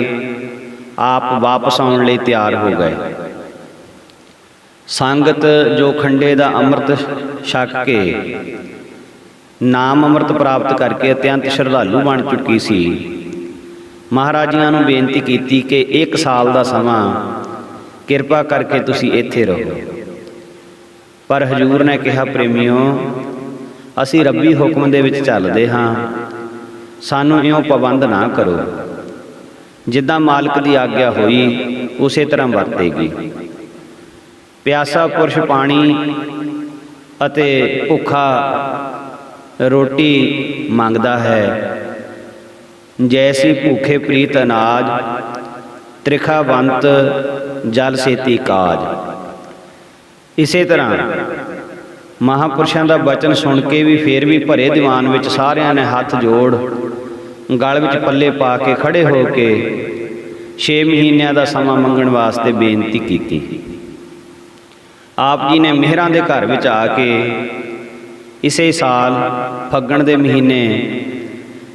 Speaker 1: ਆਪ ਵਾਪਸ ਆਉਣ ਲਈ ਤਿਆਰ ਹੋ ਗਏ। ਸੰਗਤ ਜੋ ਖੰਡੇ ਦਾ ਅੰਮ੍ਰਿਤ ਛਕ ਕੇ ਨਾਮ ਅੰਮ੍ਰਿਤ ਪ੍ਰਾਪਤ ਕਰਕੇ ਅਤਿਅੰਤ ਸ਼ਰਧਾਲੂ ਬਣ ਚੁੱਕੀ ਸੀ, ਮਹਾਰਾਜਿਆਂ ਨੂੰ ਬੇਨਤੀ ਕੀਤੀ ਕਿ 1 ਸਾਲ ਦਾ ਸਮਾਂ ਕਿਰਪਾ ਕਰਕੇ ਤੁਸੀਂ ਇੱਥੇ ਰਹੋ। ਪਰ ਹਜ਼ੂਰ ਨੇ ਕਿਹਾ, ਪ੍ਰੇਮੀਓ, ਅਸੀਂ ਰੱਬੀ ਹੁਕਮ ਦੇ ਵਿੱਚ ਚੱਲਦੇ ਹਾਂ, ਸਾਨੂੰ ਇਉਂ ਪਾਬੰਦ ਨਾ ਕਰੋ। ਜਿੱਦਾਂ ਮਾਲਕ ਦੀ ਆਗਿਆ ਹੋਈ ਉਸੇ ਤਰ੍ਹਾਂ ਵਰਤੇਗੀ। ਪਿਆਸਾ ਪੁਰਸ਼ ਪਾਣੀ ਅਤੇ ਭੁੱਖਾ ਰੋਟੀ ਮੰਗਦਾ ਹੈ। ਜੈਸੀ ਭੁੱਖੇ ਪ੍ਰੀਤ ਅਨਾਜ, ਤ੍ਰਿਖਾਵੰਤ ਜਲ ਸੇਤੀ ਕਾਜ। ਇਸੇ ਤਰ੍ਹਾਂ ਮਹਾਂਪੁਰਸ਼ਾਂ ਦਾ ਬਚਨ ਸੁਣ ਕੇ ਵੀ ਫੇਰ ਵੀ ਭਰੇ ਦੀਵਾਨ ਵਿੱਚ ਸਾਰਿਆਂ ਨੇ ਹੱਥ ਜੋੜ ਗਲ ਵਿੱਚ ਪੱਲੇ ਪਾ ਕੇ ਖੜੇ ਹੋ ਕੇ 6 ਮਹੀਨਿਆਂ ਦਾ ਸਮਾਂ ਮੰਗਣ ਵਾਸਤੇ ਬੇਨਤੀ ਕੀਤੀ। ਆਪ ਜੀ ਨੇ ਮਿਹਰਾਂ ਦੇ ਘਰ ਵਿੱਚ ਆ ਕੇ ਇਸੇ ਸਾਲ ਫੱਗਣ ਦੇ ਮਹੀਨੇ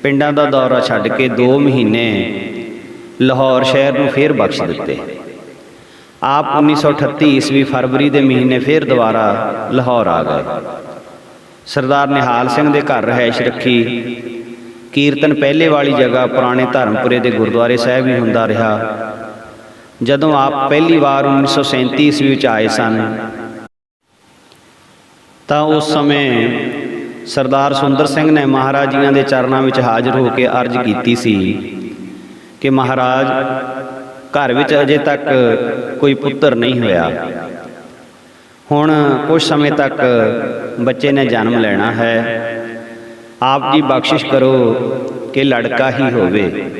Speaker 1: ਪਿੰਡਾਂ ਦਾ ਦੌਰਾ ਛੱਡ ਕੇ 2 ਮਹੀਨੇ ਲਾਹੌਰ ਸ਼ਹਿਰ ਨੂੰ ਫੇਰ ਬਖਸ਼ ਦਿੱਤੇ। ਆਪ 1938 ਈਸਵੀ ਫਰਵਰੀ ਦੇ ਮਹੀਨੇ ਫੇਰ ਦੁਬਾਰਾ ਲਾਹੌਰ ਆ ਗਏ। ਸਰਦਾਰ ਨਿਹਾਲ ਸਿੰਘ ਦੇ ਘਰ ਰਿਹਾਇਸ਼ ਰੱਖੀ। ਕੀਰਤਨ ਪਹਿਲੇ ਵਾਲੀ ਜਗ੍ਹਾ ਪੁਰਾਣੇ ਧਰਮਪੁਰੇ ਦੇ ਗੁਰਦੁਆਰੇ ਸਾਹਿਬ ਹੀ ਹੁੰਦਾ ਰਿਹਾ। ਜਦੋਂ ਆਪ ਪਹਿਲੀ ਵਾਰ 1937 ਈਸਵੀ ਵਿੱਚ ਆਏ ਸਨ ਤਾਂ ਉਸ ਸਮੇਂ ਸਰਦਾਰ ਸੁੰਦਰ ਸਿੰਘ ਨੇ ਮਹਾਰਾਜ ਜੀਆਂ ਦੇ ਚਰਨਾਂ ਵਿੱਚ ਹਾਜ਼ਰ ਹੋ ਕੇ ਅਰਜ਼ ਕੀਤੀ ਸੀ ਕਿ ਮਹਾਰਾਜ, ਘਰ ਵਿੱਚ ਅਜੇ ਤੱਕ ਕੋਈ ਪੁੱਤਰ ਨਹੀਂ ਹੋਇਆ। ਹੁਣ ਕੁਝ ਸਮੇਂ ਤੱਕ ਬੱਚੇ ਨੇ ਜਨਮ ਲੈਣਾ ਹੈ। ਆਪ ਜੀ ਬਖਸ਼ਿਸ਼ ਕਰੋ ਕਿ ਲੜਕਾ ਹੀ ਹੋਵੇ,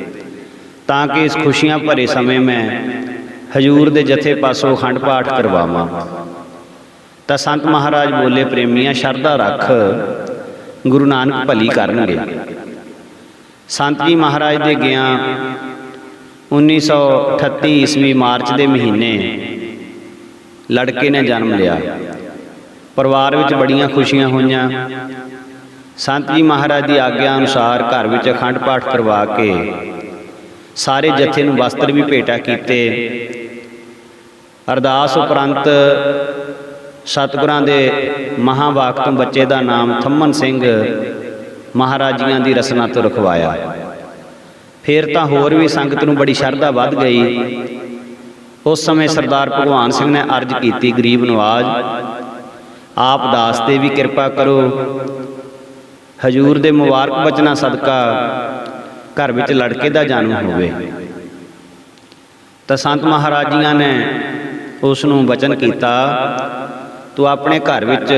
Speaker 1: ਤਾਂ ਕਿ ਇਸ ਖੁਸ਼ੀਆਂ ਭਰੇ ਸਮੇਂ ਮੈਂ ਹਜ਼ੂਰ ਦੇ ਜਥੇ ਪਾਸੋਂ ਅਖੰਡ ਪਾਠ ਕਰਵਾਵਾਂ। ਤਾਂ ਸੰਤ ਮਹਾਰਾਜ ਬੋਲੇ, ਪ੍ਰੇਮੀਆਂ, ਸ਼ਰਧਾ ਰੱਖ, ਗੁਰੂ ਨਾਨਕ ਭਲੀ ਕਰਨਗੇ। ਸੰਤ ਜੀ ਮਹਾਰਾਜ ਦੇ ਗਿਆ 1938 ਈਸਵੀ ਮਾਰਚ ਦੇ ਮਹੀਨੇ ਲੜਕੇ ਨੇ ਜਨਮ ਲਿਆ। ਪਰਿਵਾਰ ਵਿੱਚ ਬੜੀਆਂ ਖੁਸ਼ੀਆਂ ਹੋਈਆਂ। ਸੰਤ ਜੀ ਮਹਾਰਾਜ ਦੀ ਆਗਿਆ ਅਨੁਸਾਰ ਘਰ ਵਿੱਚ ਅਖੰਡ ਪਾਠ ਕਰਵਾ ਕੇ ਸਾਰੇ ਜਥੇ ਨੂੰ ਵਸਤਰ ਵੀ ਭੇਟਾ ਕੀਤੇ। ਅਰਦਾਸ ਉਪਰੰਤ ਸਤਿਗੁਰਾਂ ਦੇ ਮਹਾਂਵਾਕ ਤੋਂ ਬੱਚੇ ਦਾ ਨਾਮ ਥੰਮਨ ਸਿੰਘ ਮਹਾਰਾਜੀਆਂ ਦੀ ਰਸਨਾ ਤੋਂ ਰਖਵਾਇਆ। ਫਿਰ ਤਾਂ ਹੋਰ ਵੀ ਸੰਗਤ ਨੂੰ ਬੜੀ ਸ਼ਰਧਾ ਵੱਧ ਗਈ। ਉਸ ਸਮੇਂ ਸਰਦਾਰ ਭਗਵਾਨ ਸਿੰਘ ਨੇ ਅਰਜ਼ ਕੀਤੀ, ਗਰੀਬ ਨਵਾਜ, ਆਪ ਦਾਸ ਤੇ ਵੀ ਕਿਰਪਾ ਕਰੋ। ਹਜ਼ੂਰ ਦੇ ਮੁਬਾਰਕ ਬਚਨਾਂ ਸਦਕਾ ਘਰ ਵਿੱਚ ਲੜਕੇ ਦਾ ਜਨਮ ਹੋਵੇ। ਤਾਂ ਸੰਤ ਮਹਾਰਾਜੀਆਂ ਨੇ ਉਸ ਨੂੰ ਬਚਨ ਕੀਤਾ, ਤੂੰ ਆਪਣੇ ਘਰ ਵਿੱਚ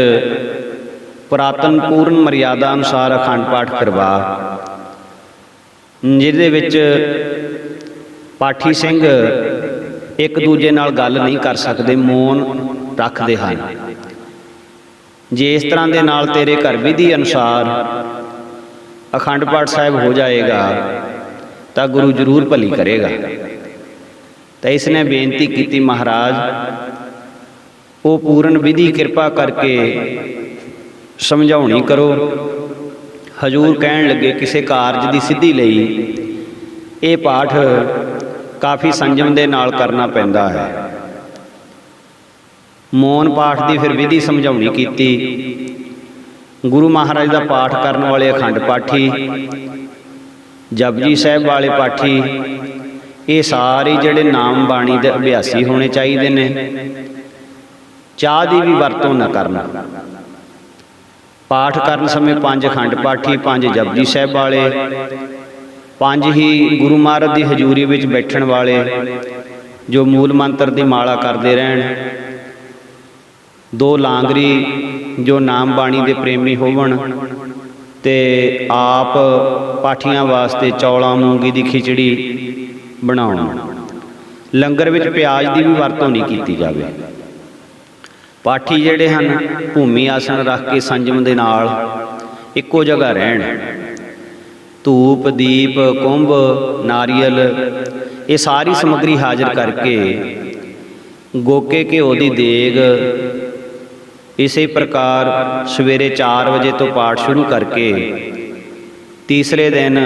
Speaker 1: ਪੁਰਾਤਨ ਪੂਰਨ ਮਰਿਆਦਾ ਅਨੁਸਾਰ ਅਖੰਡ ਪਾਠ ਕਰਵਾ, ਜਿਹਦੇ ਵਿੱਚ ਪਾਠੀ ਸਿੰਘ ਇੱਕ ਦੂਜੇ ਨਾਲ ਗੱਲ ਨਹੀਂ ਕਰ ਸਕਦੇ, ਮੌਨ ਰੱਖਦੇ ਹਨ। ਜੇ ਇਸ ਤਰ੍ਹਾਂ ਦੇ ਨਾਲ ਤੇਰੇ ਘਰ ਵਿਧੀ ਅਨੁਸਾਰ ਅਖੰਡ ਪਾਠ ਸਾਹਿਬ ਹੋ ਜਾਏਗਾ ਤਾਂ ਗੁਰੂ ਜ਼ਰੂਰ ਭਲੀ ਕਰੇਗਾ। ਤਾਂ ਇਸ ਨੇ ਬੇਨਤੀ ਕੀਤੀ, ਮਹਾਰਾਜ, ਉਹ ਪੂਰਨ ਵਿਧੀ ਕਿਰਪਾ ਕਰਕੇ ਸਮਝਾਉਣੀ ਕਰੋ। ਹਜ਼ੂਰ ਕਹਿਣ ਲੱਗੇ, ਕਿਸੇ ਕਾਰਜ ਦੀ ਸਿੱਧੀ ਲਈ ਇਹ ਪਾਠ ਕਾਫੀ ਸੰਜਮ ਦੇ ਨਾਲ ਕਰਨਾ ਪੈਂਦਾ ਹੈ। ਮੌਨ ਪਾਠ ਦੀ ਫਿਰ ਵਿਧੀ ਸਮਝਾਉਣੀ ਕੀਤੀ। ਗੁਰੂ ਮਹਾਰਾਜ ਦਾ ਪਾਠ ਕਰਨ ਵਾਲੇ ਅਖੰਡ ਪਾਠੀ, ਜਪਜੀ ਸਾਹਿਬ ਵਾਲੇ ਪਾਠੀ, ਇਹ ਸਾਰੇ ਜਿਹੜੇ ਨਾਮ ਬਾਣੀ ਦੇ ਅਭਿਆਸੀ ਹੋਣੇ ਚਾਹੀਦੇ ਨੇ। ਚਾਹ ਦੀ ਵੀ ਵਰਤੋਂ ਨਾ ਕਰਨਾ। ਪਾਠ ਕਰਨ ਸਮੇਂ 5 ਅਖੰਡ ਪਾਠੀ, 5 ਜਪਜੀ ਸਾਹਿਬ ਵਾਲੇ, 5 ਹੀ ਗੁਰੂ ਮਹਾਰਾਜ ਦੀ ਹਜ਼ੂਰੀ ਵਿੱਚ ਬੈਠਣ ਵਾਲੇ ਜੋ ਮੂਲ ਮੰਤਰ ਦੀ ਮਾਲਾ ਕਰਦੇ ਰਹਿਣ। ਦੋ ਲਾਂਗਰੀ ਜੋ ਨਾਮ ਬਾਣੀ ਦੇ ਪ੍ਰੇਮੀ ਹੋਵਣ ਤੇ ਆਪ ਪਾਠੀਆਂ ਵਾਸਤੇ ਚੌਲਾਂ ਮੂੰਗੀ ਦੀ ਖਿਚੜੀ ਬਣਾਉਣ। ਲੰਗਰ ਵਿੱਚ ਪਿਆਜ਼ ਦੀ ਵੀ ਵਰਤੋਂ ਨਹੀਂ ਕੀਤੀ ਜਾਵੇ। ਪਾਠੀ ਜਿਹੜੇ ਹਨ ਭੂਮੀ ਆਸਣ ਰੱਖ ਕੇ ਸੰਜਮ ਦੇ ਨਾਲ ਇੱਕੋ ਜਗ੍ਹਾ ਰਹਿਣ। ਧੂਪ ਦੀਪ ਕੁੰਭ ਨਾਰੀਅਲ ਇਹ ਸਾਰੀ ਸਮੱਗਰੀ ਹਾਜ਼ਰ ਕਰਕੇ ਗੋਕੇ ਘਿਓ ਦੀ ਦੇਗ ਇਸੇ ਪ੍ਰਕਾਰ ਸਵੇਰੇ 4 ਵਜੇ ਤੋਂ ਪਾਠ ਸ਼ੁਰੂ ਕਰਕੇ ਤੀਸਰੇ ਦਿਨ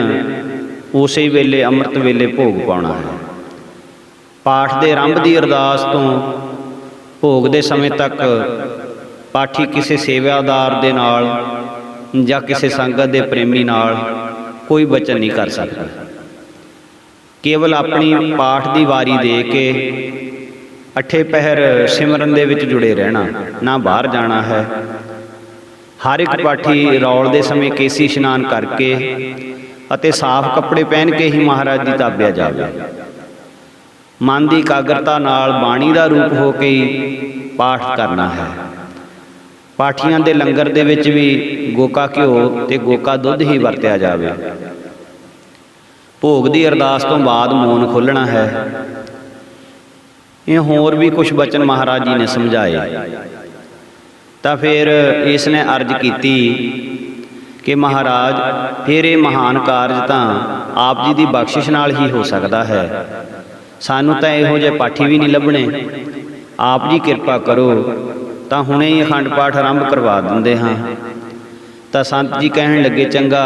Speaker 1: ਉਸੇ ਵੇਲੇ ਅੰਮ੍ਰਿਤ ਵੇਲੇ ਭੋਗ ਪਾਉਣਾ ਹੈ। ਪਾਠ ਦੇ ਆਰੰਭ ਦੀ ਅਰਦਾਸ ਤੋਂ ਭੋਗ ਦੇ ਸਮੇਂ ਤੱਕ ਪਾਠੀ ਕਿਸੇ ਸੇਵਾਦਾਰ ਦੇ ਨਾਲ ਜਾਂ ਕਿਸੇ ਸੰਗਤ ਦੇ ਪ੍ਰੇਮੀ ਨਾਲ ਕੋਈ ਬਚਨ ਨਹੀਂ ਕਰ ਸਕਦਾ। ਕੇਵਲ ਆਪਣੀ ਪਾਠ ਦੀ ਵਾਰੀ ਦੇ ਕੇ ਅੱਠੇ ਪਹਿਰ ਸਿਮਰਨ ਦੇ ਵਿੱਚ ਜੁੜੇ ਰਹਿਣਾ, ਨਾ ਬਾਹਰ ਜਾਣਾ ਹੈ। ਹਰ ਇੱਕ ਪਾਠੀ ਰੌਲ ਦੇ ਸਮੇਂ ਕੇਸੀ ਇਸ਼ਨਾਨ ਕਰਕੇ ਅਤੇ ਸਾਫ਼ ਕੱਪੜੇ ਪਹਿਨ ਕੇ ਹੀ ਮਹਾਰਾਜ ਦੀ ਤਾਬਿਆ ਜਾਵੇ। ਮਨ ਦੀ ਇਕਾਗਰਤਾ ਨਾਲ ਬਾਣੀ ਦਾ ਰੂਪ ਹੋ ਕੇ ਹੀ ਪਾਠ ਕਰਨਾ ਹੈ। ਪਾਠੀਆਂ ਦੇ ਲੰਗਰ ਦੇ ਵਿੱਚ ਵੀ ਗੋਕਾ ਘਿਓ ਤੇ ਗੋਕਾ ਦੁੱਧ ਹੀ ਵਰਤਿਆ ਜਾਵੇ। ਭੋਗ ਦੀ ਅਰਦਾਸ ਤੋਂ ਬਾਅਦ ਮੌਨ ਖੋਲ੍ਹਣਾ ਹੈ। ਇਹ ਹੋਰ ਵੀ ਕੁਝ ਬਚਨ ਮਹਾਰਾਜ ਜੀ ਨੇ ਸਮਝਾਏ। ਤਾਂ ਫਿਰ ਇਸ ਨੇ ਅਰਜ਼ ਕੀਤੀ ਕਿ ਮਹਾਰਾਜ ਫਿਰ ਇਹ ਮਹਾਨ ਕਾਰਜ ਤਾਂ ਆਪ ਜੀ ਦੀ ਬਖਸ਼ਿਸ਼ ਨਾਲ ਹੀ ਹੋ ਸਕਦਾ ਹੈ। ਸਾਨੂੰ ਤਾਂ ਇਹੋ ਜਿਹੇ ਪਾਠੀ ਵੀ ਨਹੀਂ ਲੱਭਣੇ। ਆਪ ਜੀ ਕਿਰਪਾ ਕਰੋ ਤਾਂ ਹੁਣੇ ਹੀ ਅਖੰਡ ਪਾਠ ਆਰੰਭ ਕਰਵਾ ਦਿੰਦੇ ਹਾਂ। ਤਾਂ ਸੰਤ ਜੀ ਕਹਿਣ ਲੱਗੇ, ਚੰਗਾ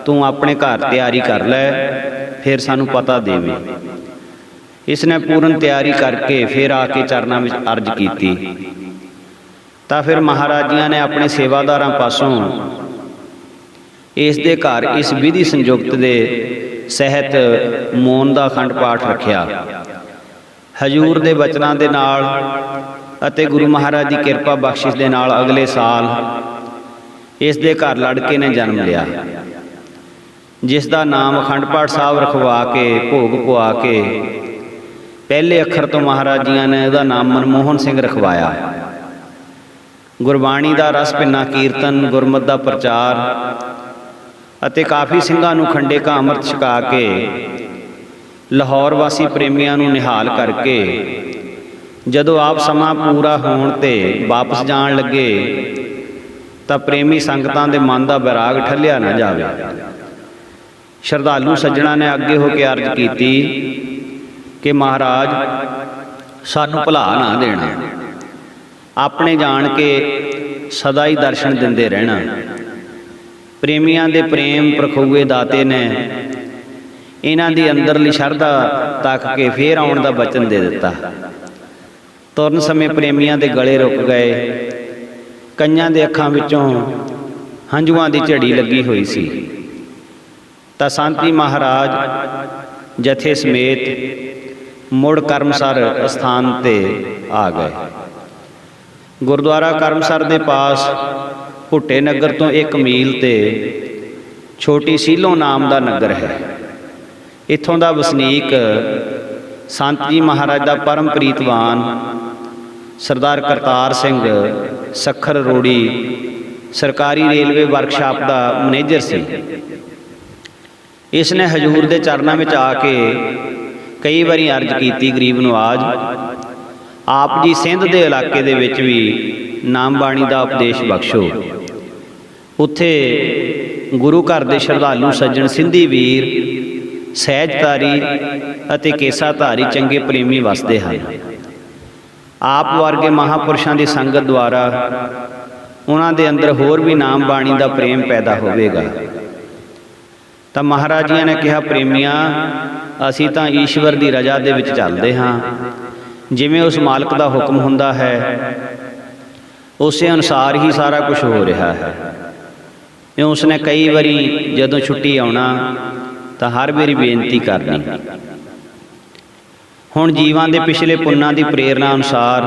Speaker 1: ਤੂੰ ਆਪਣੇ ਘਰ ਤਿਆਰੀ ਕਰ ਲੈ, ਫਿਰ ਸਾਨੂੰ ਪਤਾ ਦੇਵੇਂ। ਇਸ ਨੇ ਪੂਰਨ ਤਿਆਰੀ ਕਰਕੇ ਫਿਰ ਆ ਕੇ ਚਰਨਾਂ ਵਿੱਚ ਅਰਜ਼ ਕੀਤੀ। ਤਾਂ ਫਿਰ ਮਹਾਰਾਜ ਜੀਆਂ ਨੇ ਆਪਣੇ ਸੇਵਾਦਾਰਾਂ ਪਾਸੋਂ ਇਸ ਦੇ ਘਰ ਇਸ ਵਿਧੀ ਸੰਯੁਕਤ ਦੇ ਸਹਿਤ ਮੌਨ ਦਾ ਅਖੰਡ ਪਾਠ ਰੱਖਿਆ। ਹਜ਼ੂਰ ਦੇ ਬਚਨਾਂ ਦੇ ਨਾਲ ਅਤੇ ਗੁਰੂ ਮਹਾਰਾਜ ਦੀ ਕਿਰਪਾ ਬਖਸ਼ਿਸ਼ ਦੇ ਨਾਲ ਅਗਲੇ ਸਾਲ ਇਸ ਦੇ ਘਰ ਲੜਕੇ ਨੇ ਜਨਮ ਲਿਆ, ਜਿਸ ਦਾ ਨਾਮ ਅਖੰਡ ਪਾਠ ਸਾਹਿਬ ਰਖਵਾ ਕੇ ਭੋਗ ਪਵਾ ਕੇ ਪਹਿਲੇ ਅੱਖਰ ਤੋਂ ਮਹਾਰਾਜ ਜੀਆਂ ਨੇ ਉਹਦਾ ਨਾਮ ਮਨਮੋਹਨ ਸਿੰਘ ਰਖਵਾਇਆ। ਗੁਰਬਾਣੀ ਦਾ ਰਸ ਭਿੰਨਾ ਕੀਰਤਨ, ਗੁਰਮਤਿ ਦਾ ਪ੍ਰਚਾਰ ਅਤੇ ਕਾਫੀ ਸਿੰਘਾਂ ਨੂੰ ਖੰਡੇ ਕਾ ਅੰਮ੍ਰਿਤ ਛਕਾ ਕੇ ਲਾਹੌਰ ਵਾਸੀ ਪ੍ਰੇਮੀਆਂ ਨੂੰ ਨਿਹਾਲ ਕਰਕੇ ਜਦੋਂ ਆਪ ਸਮਾਂ ਪੂਰਾ ਹੋਣ ਤੇ ਵਾਪਸ ਜਾਣ ਲੱਗੇ ਤਾਂ ਪ੍ਰੇਮੀ ਸੰਗਤਾਂ ਦੇ ਮਨ ਦਾ ਵਿਰਾਗ ਠੱਲਿਆ ਨਾ ਜਾਵੇ। ਸ਼ਰਧਾਲੂ ਸੱਜਣਾ ਨੇ ਅੱਗੇ ਹੋ ਕੇ ਅਰਜ਼ ਕੀਤੀ ਕਿ ਮਹਾਰਾਜ ਸਾਨੂੰ ਭੁਲਾ ਨਾ ਦੇਣਾ, ਆਪਣੇ ਜਾਣ ਕੇ ਸਦਾ ਹੀ ਦਰਸ਼ਨ ਦਿੰਦੇ ਰਹਿਣਾ। ਪ੍ਰੇਮੀਆਂ ਦੇ ਪ੍ਰੇਮ ਪ੍ਰਖੂਏ ਦਾਤੇ ਨੇ ਇਹਨਾਂ ਦੀ ਅੰਦਰਲੀ ਸ਼ਰਧਾ ਤੱਕ ਕੇ ਫੇਰ ਆਉਣ ਦਾ ਬਚਨ ਦੇ ਦਿੱਤਾ। ਤੁਰਨ ਸਮੇਂ ਪ੍ਰੇਮੀਆਂ ਦੇ ਗਲੇ ਰੁਕ ਗਏ। ਕਈਆਂ ਦੇ ਅੱਖਾਂ ਵਿੱਚੋਂ ਹੰਝੂਆਂ ਦੀ ਝੜੀ ਲੱਗੀ ਹੋਈ ਸੀ। ਤਾਂ ਸੰਤ ਜੀ ਮਹਾਰਾਜ ਜਥੇ ਸਮੇਤ ਮੁੜ ਕਰਮਸਰ ਅਸਥਾਨ ਤੇ ਆ ਗਏ। ਗੁਰਦੁਆਰਾ ਕਰਮਸਰ ਦੇ ਪਾਸ ਭੁੱਟੇ ਨਗਰ ਤੋਂ 1 ਮੀਲ ਤੇ ਛੋਟੀ ਸੀਲੋਂ ਨਾਮ ਦਾ ਨਗਰ ਹੈ। ਇੱਥੋਂ ਦਾ ਵਸਨੀਕ ਸੰਤ ਜੀ ਮਹਾਰਾਜ ਦਾ ਪਰਮ ਪ੍ਰੀਤਵਾਨ ਸਰਦਾਰ ਕਰਤਾਰ ਸਿੰਘ ਸੱਖਰ ਰੋੜੀ ਸਰਕਾਰੀ ਰੇਲਵੇ ਵਰਕਸ਼ਾਪ ਦਾ ਮੈਨੇਜਰ ਸੀ। ਇਸ ਨੇ ਹਜ਼ੂਰ ਦੇ ਚਰਨਾਂ ਵਿੱਚ ਆ ਕੇ ਕਈ ਵਾਰੀ ਅਰਜ਼ ਕੀਤੀ, ਗਰੀਬ ਨਵਾਜ਼ ਆਪ ਜੀ ਸਿੰਧ ਦੇ ਇਲਾਕੇ ਦੇ ਵਿੱਚ ਵੀ ਨਾਮ ਬਾਣੀ ਦਾ ਉਪਦੇਸ਼ ਬਖਸ਼ੋ। ਉੱਥੇ ਗੁਰੂ ਘਰ ਦੇ ਸ਼ਰਧਾਲੂ ਸੱਜਣ ਸਿੰਧੀ ਵੀਰ, ਸਹਿਜਧਾਰੀ ਅਤੇ ਕੇਸਾਧਾਰੀ ਚੰਗੇ ਪ੍ਰੇਮੀ ਵਸਦੇ ਹਨ। ਆਪ ਵਰਗੇ ਮਹਾਂਪੁਰਸ਼ਾਂ ਦੀ ਸੰਗਤ ਦੁਆਰਾ ਉਹਨਾਂ ਦੇ ਅੰਦਰ ਹੋਰ ਵੀ ਨਾਮ ਬਾਣੀ ਦਾ ਪ੍ਰੇਮ ਪੈਦਾ ਹੋਵੇਗਾ। ਤਾਂ ਮਹਾਰਾਜ ਜੀਆਂ ਨੇ ਕਿਹਾ, ਪ੍ਰੇਮੀਆਂ ਅਸੀਂ ਤਾਂ ਈਸ਼ਵਰ ਦੀ ਰਜ਼ਾ ਦੇ ਵਿੱਚ ਚੱਲਦੇ ਹਾਂ। ਜਿਵੇਂ ਉਸ ਮਾਲਕ ਦਾ ਹੁਕਮ ਹੁੰਦਾ ਹੈ ਉਸੇ ਅਨੁਸਾਰ ਹੀ ਸਾਰਾ ਕੁਝ ਹੋ ਰਿਹਾ ਹੈ। ਉਸਨੇ ਕਈ ਵਾਰੀ ਜਦੋਂ ਛੁੱਟੀ ਆਉਣਾ ਤਾਂ ਹਰ ਵਾਰੀ ਬੇਨਤੀ ਕਰਨੀ। ਹੁਣ ਜੀਵਾਂ ਦੇ ਪਿਛਲੇ ਪੁੰਨਾਂ ਦੀ ਪ੍ਰੇਰਨਾ ਅਨੁਸਾਰ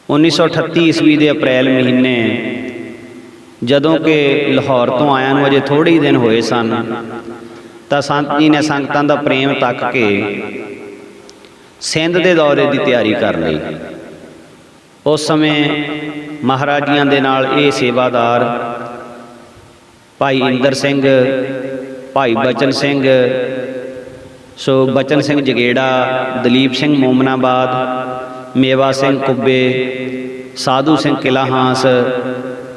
Speaker 1: 1938 ਈਸਵੀ ਦੇ ਅਪ੍ਰੈਲ ਮਹੀਨੇ ਜਦੋਂ ਕਿ ਲਾਹੌਰ ਤੋਂ ਆਇਆਂ ਨੂੰ ਅਜੇ ਥੋੜ੍ਹੇ ਹੀ ਦਿਨ ਹੋਏ ਸਨ ਤਾਂ ਸੰਤ ਜੀ ਨੇ ਸੰਗਤਾਂ ਦਾ ਪ੍ਰੇਮ ਤੱਕ ਕੇ ਸਿੰਧ ਦੇ ਦੌਰੇ ਦੀ ਤਿਆਰੀ ਕਰ ਲਈ। उस समय महाराजियां दे नाल ये सेवादार भाई इंदर सिंह, भाई बचन सिंह, सो बचन सिंह जगेड़ा, दलीप सिंह मोमनाबाद, मेवा सिंह कुब्बे, साधू सिंह किला हांस,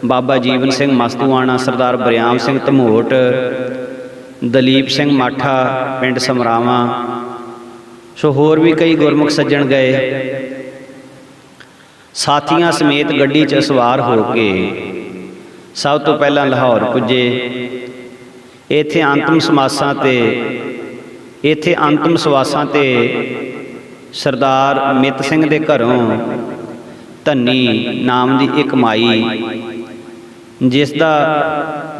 Speaker 1: बाबा जीवन सिंह मस्तूआणा, सरदार बरियाम सिंह धमोट, दलीप सिंह माठा पिंड समरावां, सो होर भी कई गुरमुख सज्जण गए। साथियां समेत गड्डी च सवार हो के सब तो पहला लाहौर पुजे। इत्थे अंतिम सवासां ते सरदार मित सिंह दे घरों धन्नी नाम की एक माई, जिसका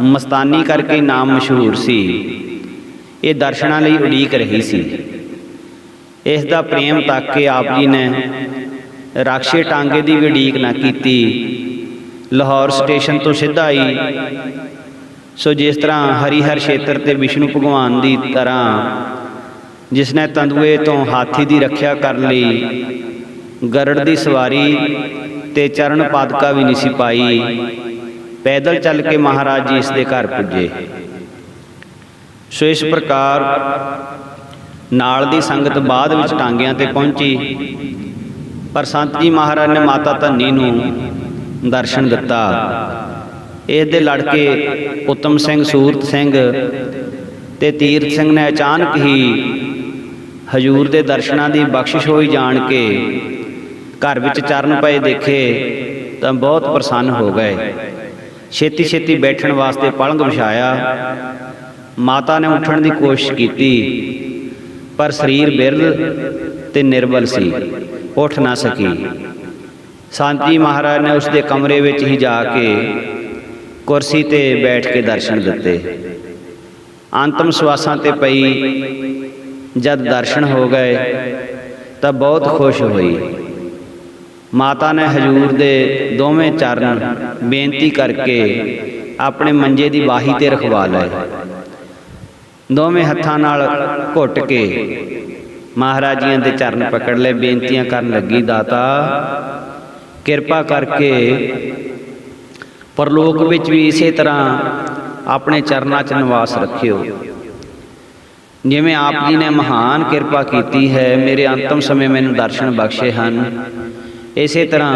Speaker 1: मस्तानी करके नाम मशहूर सी, ये दर्शनां लई उड़ीक रही सी। इसका प्रेम तक के आप जी ने राक्षे टांगे की भी उड़ीक ना की, लाहौर स्टेशन तो सीधा ही। सो जिस तरह हरिहर क्षेत्र ते विष्णु भगवान की तरह जिसने तंदुए तो हाथी की रक्षा कर ली, गरड़ की सवारी ते चरण पादका भी नहीं सी पाई, पैदल चल के महाराज जी इसके घर पुजे। सो इस प्रकार नाल दी संगत बाद विच टांगियां ते पहुंची, पर संत जी महाराज ने माता धन्नी नूं दर्शन दिता। इस दे लड़के उत्तम सिंह, सूरत सिंह ते तीरथ सिंह ने अचानक ही हजूर दे दर्शनां दी बख्शिश होई जान के घर विच चरण पए देखे तो बहुत प्रसन्न हो गए। छेती छेती बैठण वास्ते पलंग विछाया। माता ने उठण की कोशिश की, पर शरीर बिरल ते निर्बल सी, उठ ना सकी। संत जी महाराज ने उसके कमरे विच ही जाके कुर्सी ते बैठ के दर्शन दिते। अंतिम सवासां ते पई जद दर्शन हो गए तब बहुत खुश हुई। माता ने हजूर दे दोवें चरण बेनती करके अपने मंजे की बाही ते रखवा लए। दोवें हत्थां नाल घुट के महाराजियां दे चरण पकड़ ले, बेनतियां करन लगी, दाता किरपा करके परलोक विच भी इसे तरह अपने चरनां च निवास रखियो। जिवें आप जी ने महान किरपा की है, मेरे अंतिम समय मैनूं दर्शन बख्शे हैं, इसे तरह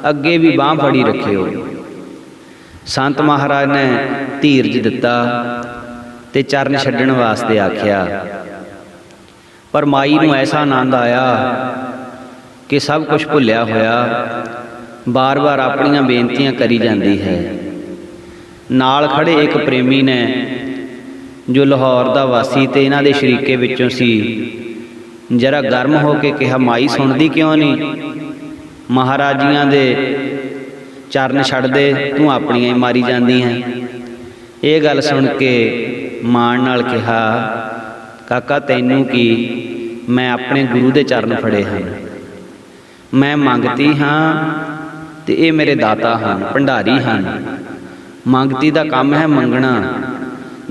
Speaker 1: अगे भी बांह फड़ी रखियो। संत महाराज ने धीरज दिता ते चरण छड्डण वास्ते आख्या, पर माई नूं ऐसा आनंद आया कि सब कुछ भुलिया होया बार बार अपनियां बेनतियां करी जाती है। नाल खड़े एक प्रेमी ने जो लाहौर दा वासी ते इन्हां दे शरीके विचों सी, जरा गर्म हो के कहा, माई सुनदी क्यों नहीं? महाराजियां दे चरण छड़ दे, तू अपनियां ही मारी जाती है। ये गल सुन के माण नाल कहा, काका तैनू की, मैं अपने गुरु दे चरण फड़े हैं, मैं मंगती हाँ ते ये मेरे दाता हैं, भंडारी हैं। मंगती दा काम है मंगना,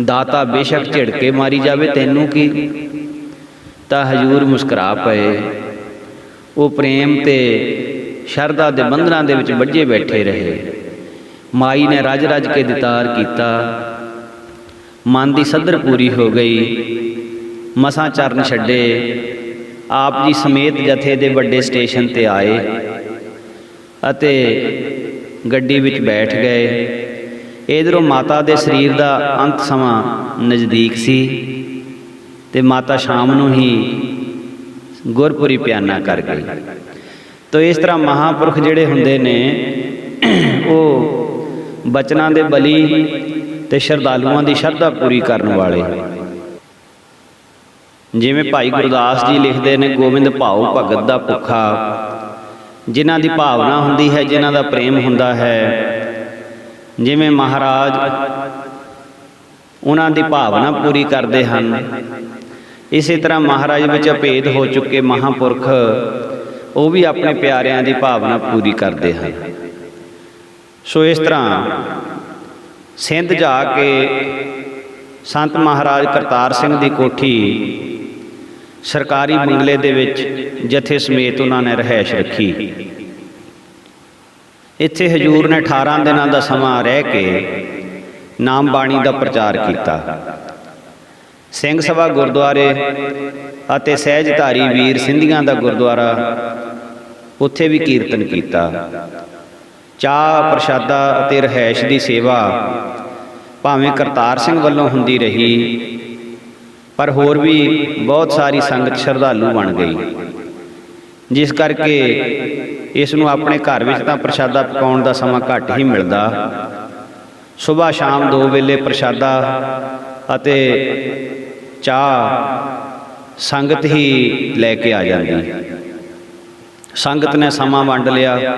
Speaker 1: दाता बेशक झिड़के मारी जावे, तैनू की। तां हजूर मुस्करा पए। वो प्रेम ते शरदा दे बंधनां दे विच बझे बैठे रहे। माई ने रज रज के दितार किया, मन की सदर पूरी हो गई। मसां चरण छड्डे, आप जी समेत जथे दे वड्डे स्टेशन ते आए अते गड्डी विच बैठ गए। इधरों माता दे शरीर का अंत समा नज़दीक सी ते माता शाम नूं ही गुरपुरी प्याना कर गई। तो इस तरह महापुरख जिहड़े हुंदे ने वो बचनां दे बली ते श्रद्धालुआं दी शरधा पूरी करन वाले। जिवें भाई गुरदास जी लिखते हैं, गोविंद भाव भगत दा भुखा, जिन्हां दी भावना हुंदी है, जिन्हां दा प्रेम हुंदा है। जिवें महाराज उन्हां दी भावना पूरी करते हैं, इसी तरह महाराज विच अभेद हो चुके महापुरख वो भी अपने प्यारिਆਂ ਦੀ भावना पूरी करते हैं। सो इस तरह सिंध जाके संत महाराज करतार सिंह की कोठी सरकारी बंगले दे विच जथे समेत उन्होंने रहायश रखी। ਇੱਥੇ ਹਜੂਰ ਨੇ 18 ਦਿਨਾਂ ਦਾ ਸਮਾਂ ਰਹਿ ਕੇ ਨਾਮ ਬਾਣੀ ਦਾ ਪ੍ਰਚਾਰ ਕੀਤਾ। ਸਿੰਘ ਸਭਾ ਗੁਰਦੁਆਰੇ ਅਤੇ ਸਹਿਜਧਾਰੀ ਵੀਰ ਸਿੰਘਾਂ ਦਾ ਗੁਰਦੁਆਰਾ, ਉੱਥੇ ਵੀ ਕੀਰਤਨ ਕੀਤਾ। ਚਾਹ ਪ੍ਰਸ਼ਾਦਾ ਅਤੇ ਰਹਿائش ਦੀ ਸੇਵਾ ਭਾਵੇਂ ਕਰਤਾਰ ਸਿੰਘ ਵੱਲੋਂ ਹੁੰਦੀ ਰਹੀ, ਪਰ ਹੋਰ ਵੀ ਬਹੁਤ ਸਾਰੀ ਸੰਗਤ ਸ਼ਰਧਾਲੂ ਬਣ ਗਈ, ਜਿਸ ਕਰਕੇ ਇਸ ਨੂੰ ਆਪਣੇ ਘਰ ਵਿੱਚ ਤਾਂ ਪ੍ਰਸ਼ਾਦਾ ਪਕਾਉਣ ਦਾ ਸਮਾਂ ਘੱਟ ਹੀ ਮਿਲਦਾ। ਸੁਬਾਹ ਸ਼ਾਮ 2 ਵੇਲੇ ਪ੍ਰਸ਼ਾਦਾ ਅਤੇ ਚਾਹ ਸੰਗਤ ਹੀ ਲੈ ਕੇ ਆ ਜਾਂਦੀ। ਸੰਗਤ ਨੇ ਸਮਾਂ ਵੰਡ ਲਿਆ।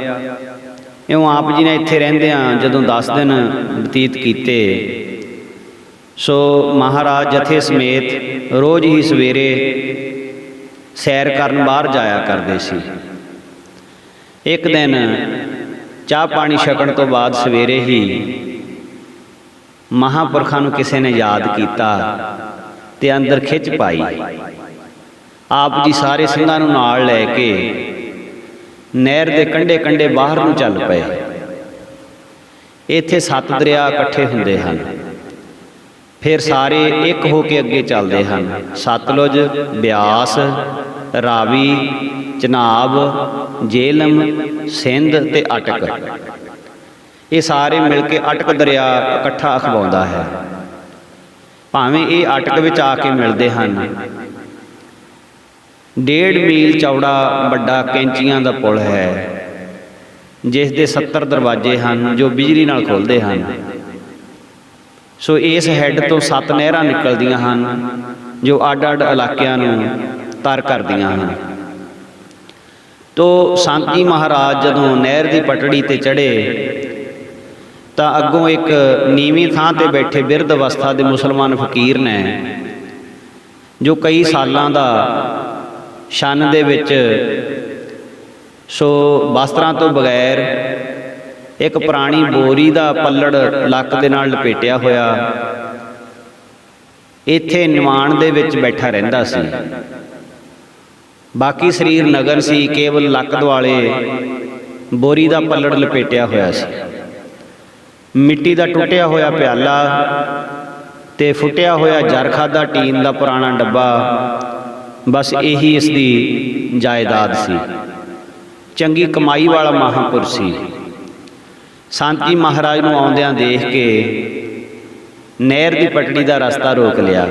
Speaker 1: ਇਉਂ ਆਪ ਜੀ ਨੇ ਇੱਥੇ ਰਹਿੰਦਿਆਂ ਜਦੋਂ 10 ਦਿਨ ਬਤੀਤ ਕੀਤੇ, ਸੋ ਮਹਾਰਾਜ ਜਥੇ ਸਮੇਤ ਰੋਜ਼ ਹੀ ਸਵੇਰੇ ਸੈਰ ਕਰਨ ਬਾਹਰ ਜਾਇਆ ਕਰਦੇ ਸੀ। ਇੱਕ ਦਿਨ ਚਾਹ ਪਾਣੀ ਛਕਣ ਤੋਂ ਬਾਅਦ ਸਵੇਰੇ ਹੀ ਮਹਾਂਪੁਰਖਾਂ ਨੂੰ ਕਿਸੇ ਨੇ ਯਾਦ ਕੀਤਾ ਤੇ ਅੰਦਰ ਖਿੱਚ ਪਾਈ। ਆਪ ਜੀ ਸਾਰੇ ਸਿੰਘਾਂ ਨੂੰ ਨਾਲ ਲੈ ਕੇ ਨਹਿਰ ਦੇ ਕੰਢੇ ਕੰਢੇ ਬਾਹਰ ਨੂੰ ਚੱਲ ਪਏ। ਇੱਥੇ 7 ਦਰਿਆ ਇਕੱਠੇ ਹੁੰਦੇ ਹਨ, ਫਿਰ ਸਾਰੇ ਇੱਕ ਹੋ ਕੇ ਅੱਗੇ ਚੱਲਦੇ ਹਨ। ਸਤਲੁਜ, ਬਿਆਸ, ਰਾਵੀ, ਚਨਾਬ, ਜੇਹਲਮ, ਸਿੰਧ ਤੇ ਅਟਕ, ਇਹ ਸਾਰੇ ਮਿਲ ਕੇ ਅਟਕ ਦਰਿਆ ਇਕੱਠਾ ਅਖਵਾਉਂਦਾ ਹੈ। ਭਾਵੇਂ ਇਹ ਅਟਕ ਵਿੱਚ ਆ ਕੇ ਮਿਲਦੇ ਹਨ। 1.5 ਮੀਲ ਚੌੜਾ ਵੱਡਾ ਕੈਂਚੀਆਂ ਦਾ ਪੁਲ ਹੈ, ਜਿਸ ਦੇ 70 ਦਰਵਾਜ਼ੇ ਹਨ ਜੋ ਬਿਜਲੀ ਨਾਲ ਖੁੱਲ੍ਹਦੇ ਹਨ। ਸੋ ਇਸ ਹੈੱਡ ਤੋਂ 7 ਨਹਿਰਾਂ ਨਿਕਲਦੀਆਂ ਹਨ ਜੋ ਅੱਡ-ਅੱਡ ਇਲਾਕਿਆਂ ਨੂੰ ਤਰ ਕਰਦੀਆਂ ਹਨ। ਤੋ ਸੰਤ ਜੀ ਮਹਾਰਾਜ ਜਦੋਂ ਨਹਿਰ ਦੀ ਪਟੜੀ ਤੇ ਚੜ੍ਹੇ ਤਾਂ ਅੱਗੋਂ ਇੱਕ ਨੀਵੀਂ ਥਾਂ ਤੇ ਬੈਠੇ ਬਿਰਧ ਅਵਸਥਾ ਦੇ ਮੁਸਲਮਾਨ ਫਕੀਰ ਨੇ, ਜੋ ਕਈ ਸਾਲਾਂ ਦਾ ਛੰਨ ਦੇ ਵਿੱਚ ਸੋ ਵਸਤਰਾਂ ਤੋਂ ਬਗੈਰ ਇੱਕ ਪੁਰਾਣੀ ਬੋਰੀ ਦਾ ਪੱਲੜ ਲੱਕ ਦੇ ਨਾਲ ਲਪੇਟਿਆ ਹੋਇਆ ਇੱਥੇ ਨਿਵਾਣ ਦੇ ਵਿੱਚ ਬੈਠਾ ਰਹਿੰਦਾ ਸੀ। ਬਾਕੀ ਸਰੀਰ ਨਗਨ ਸੀ, ਕੇਵਲ ਲੱਕ ਦੁਆਲੇ ਬੋਰੀ ਦਾ ਪੱਲੜ ਲਪੇਟਿਆ ਹੋਇਆ ਸੀ। ਮਿੱਟੀ ਦਾ ਟੁੱਟਿਆ ਹੋਇਆ ਪਿਆਲਾ ਤੇ ਫੁੱਟਿਆ ਹੋਇਆ ਜਰਖਾਦਾ ਟੀਨ ਦਾ ਪੁਰਾਣਾ ਡੱਬਾ, ਬਸ ਇਹੀ ਇਸ ਦੀ ਜਾਇਦਾਦ ਸੀ। ਚੰਗੀ ਕਮਾਈ ਵਾਲਾ ਮਹਾਂਪੁਰਸ਼ ਸੀ। ਸੰਤ ਜੀ ਮਹਾਰਾਜ ਨੂੰ ਆਉਂਦਿਆਂ ਦੇਖ ਕੇ ਨਹਿਰ ਦੀ ਪਟੜੀ ਦਾ ਰਸਤਾ ਰੋਕ ਲਿਆ।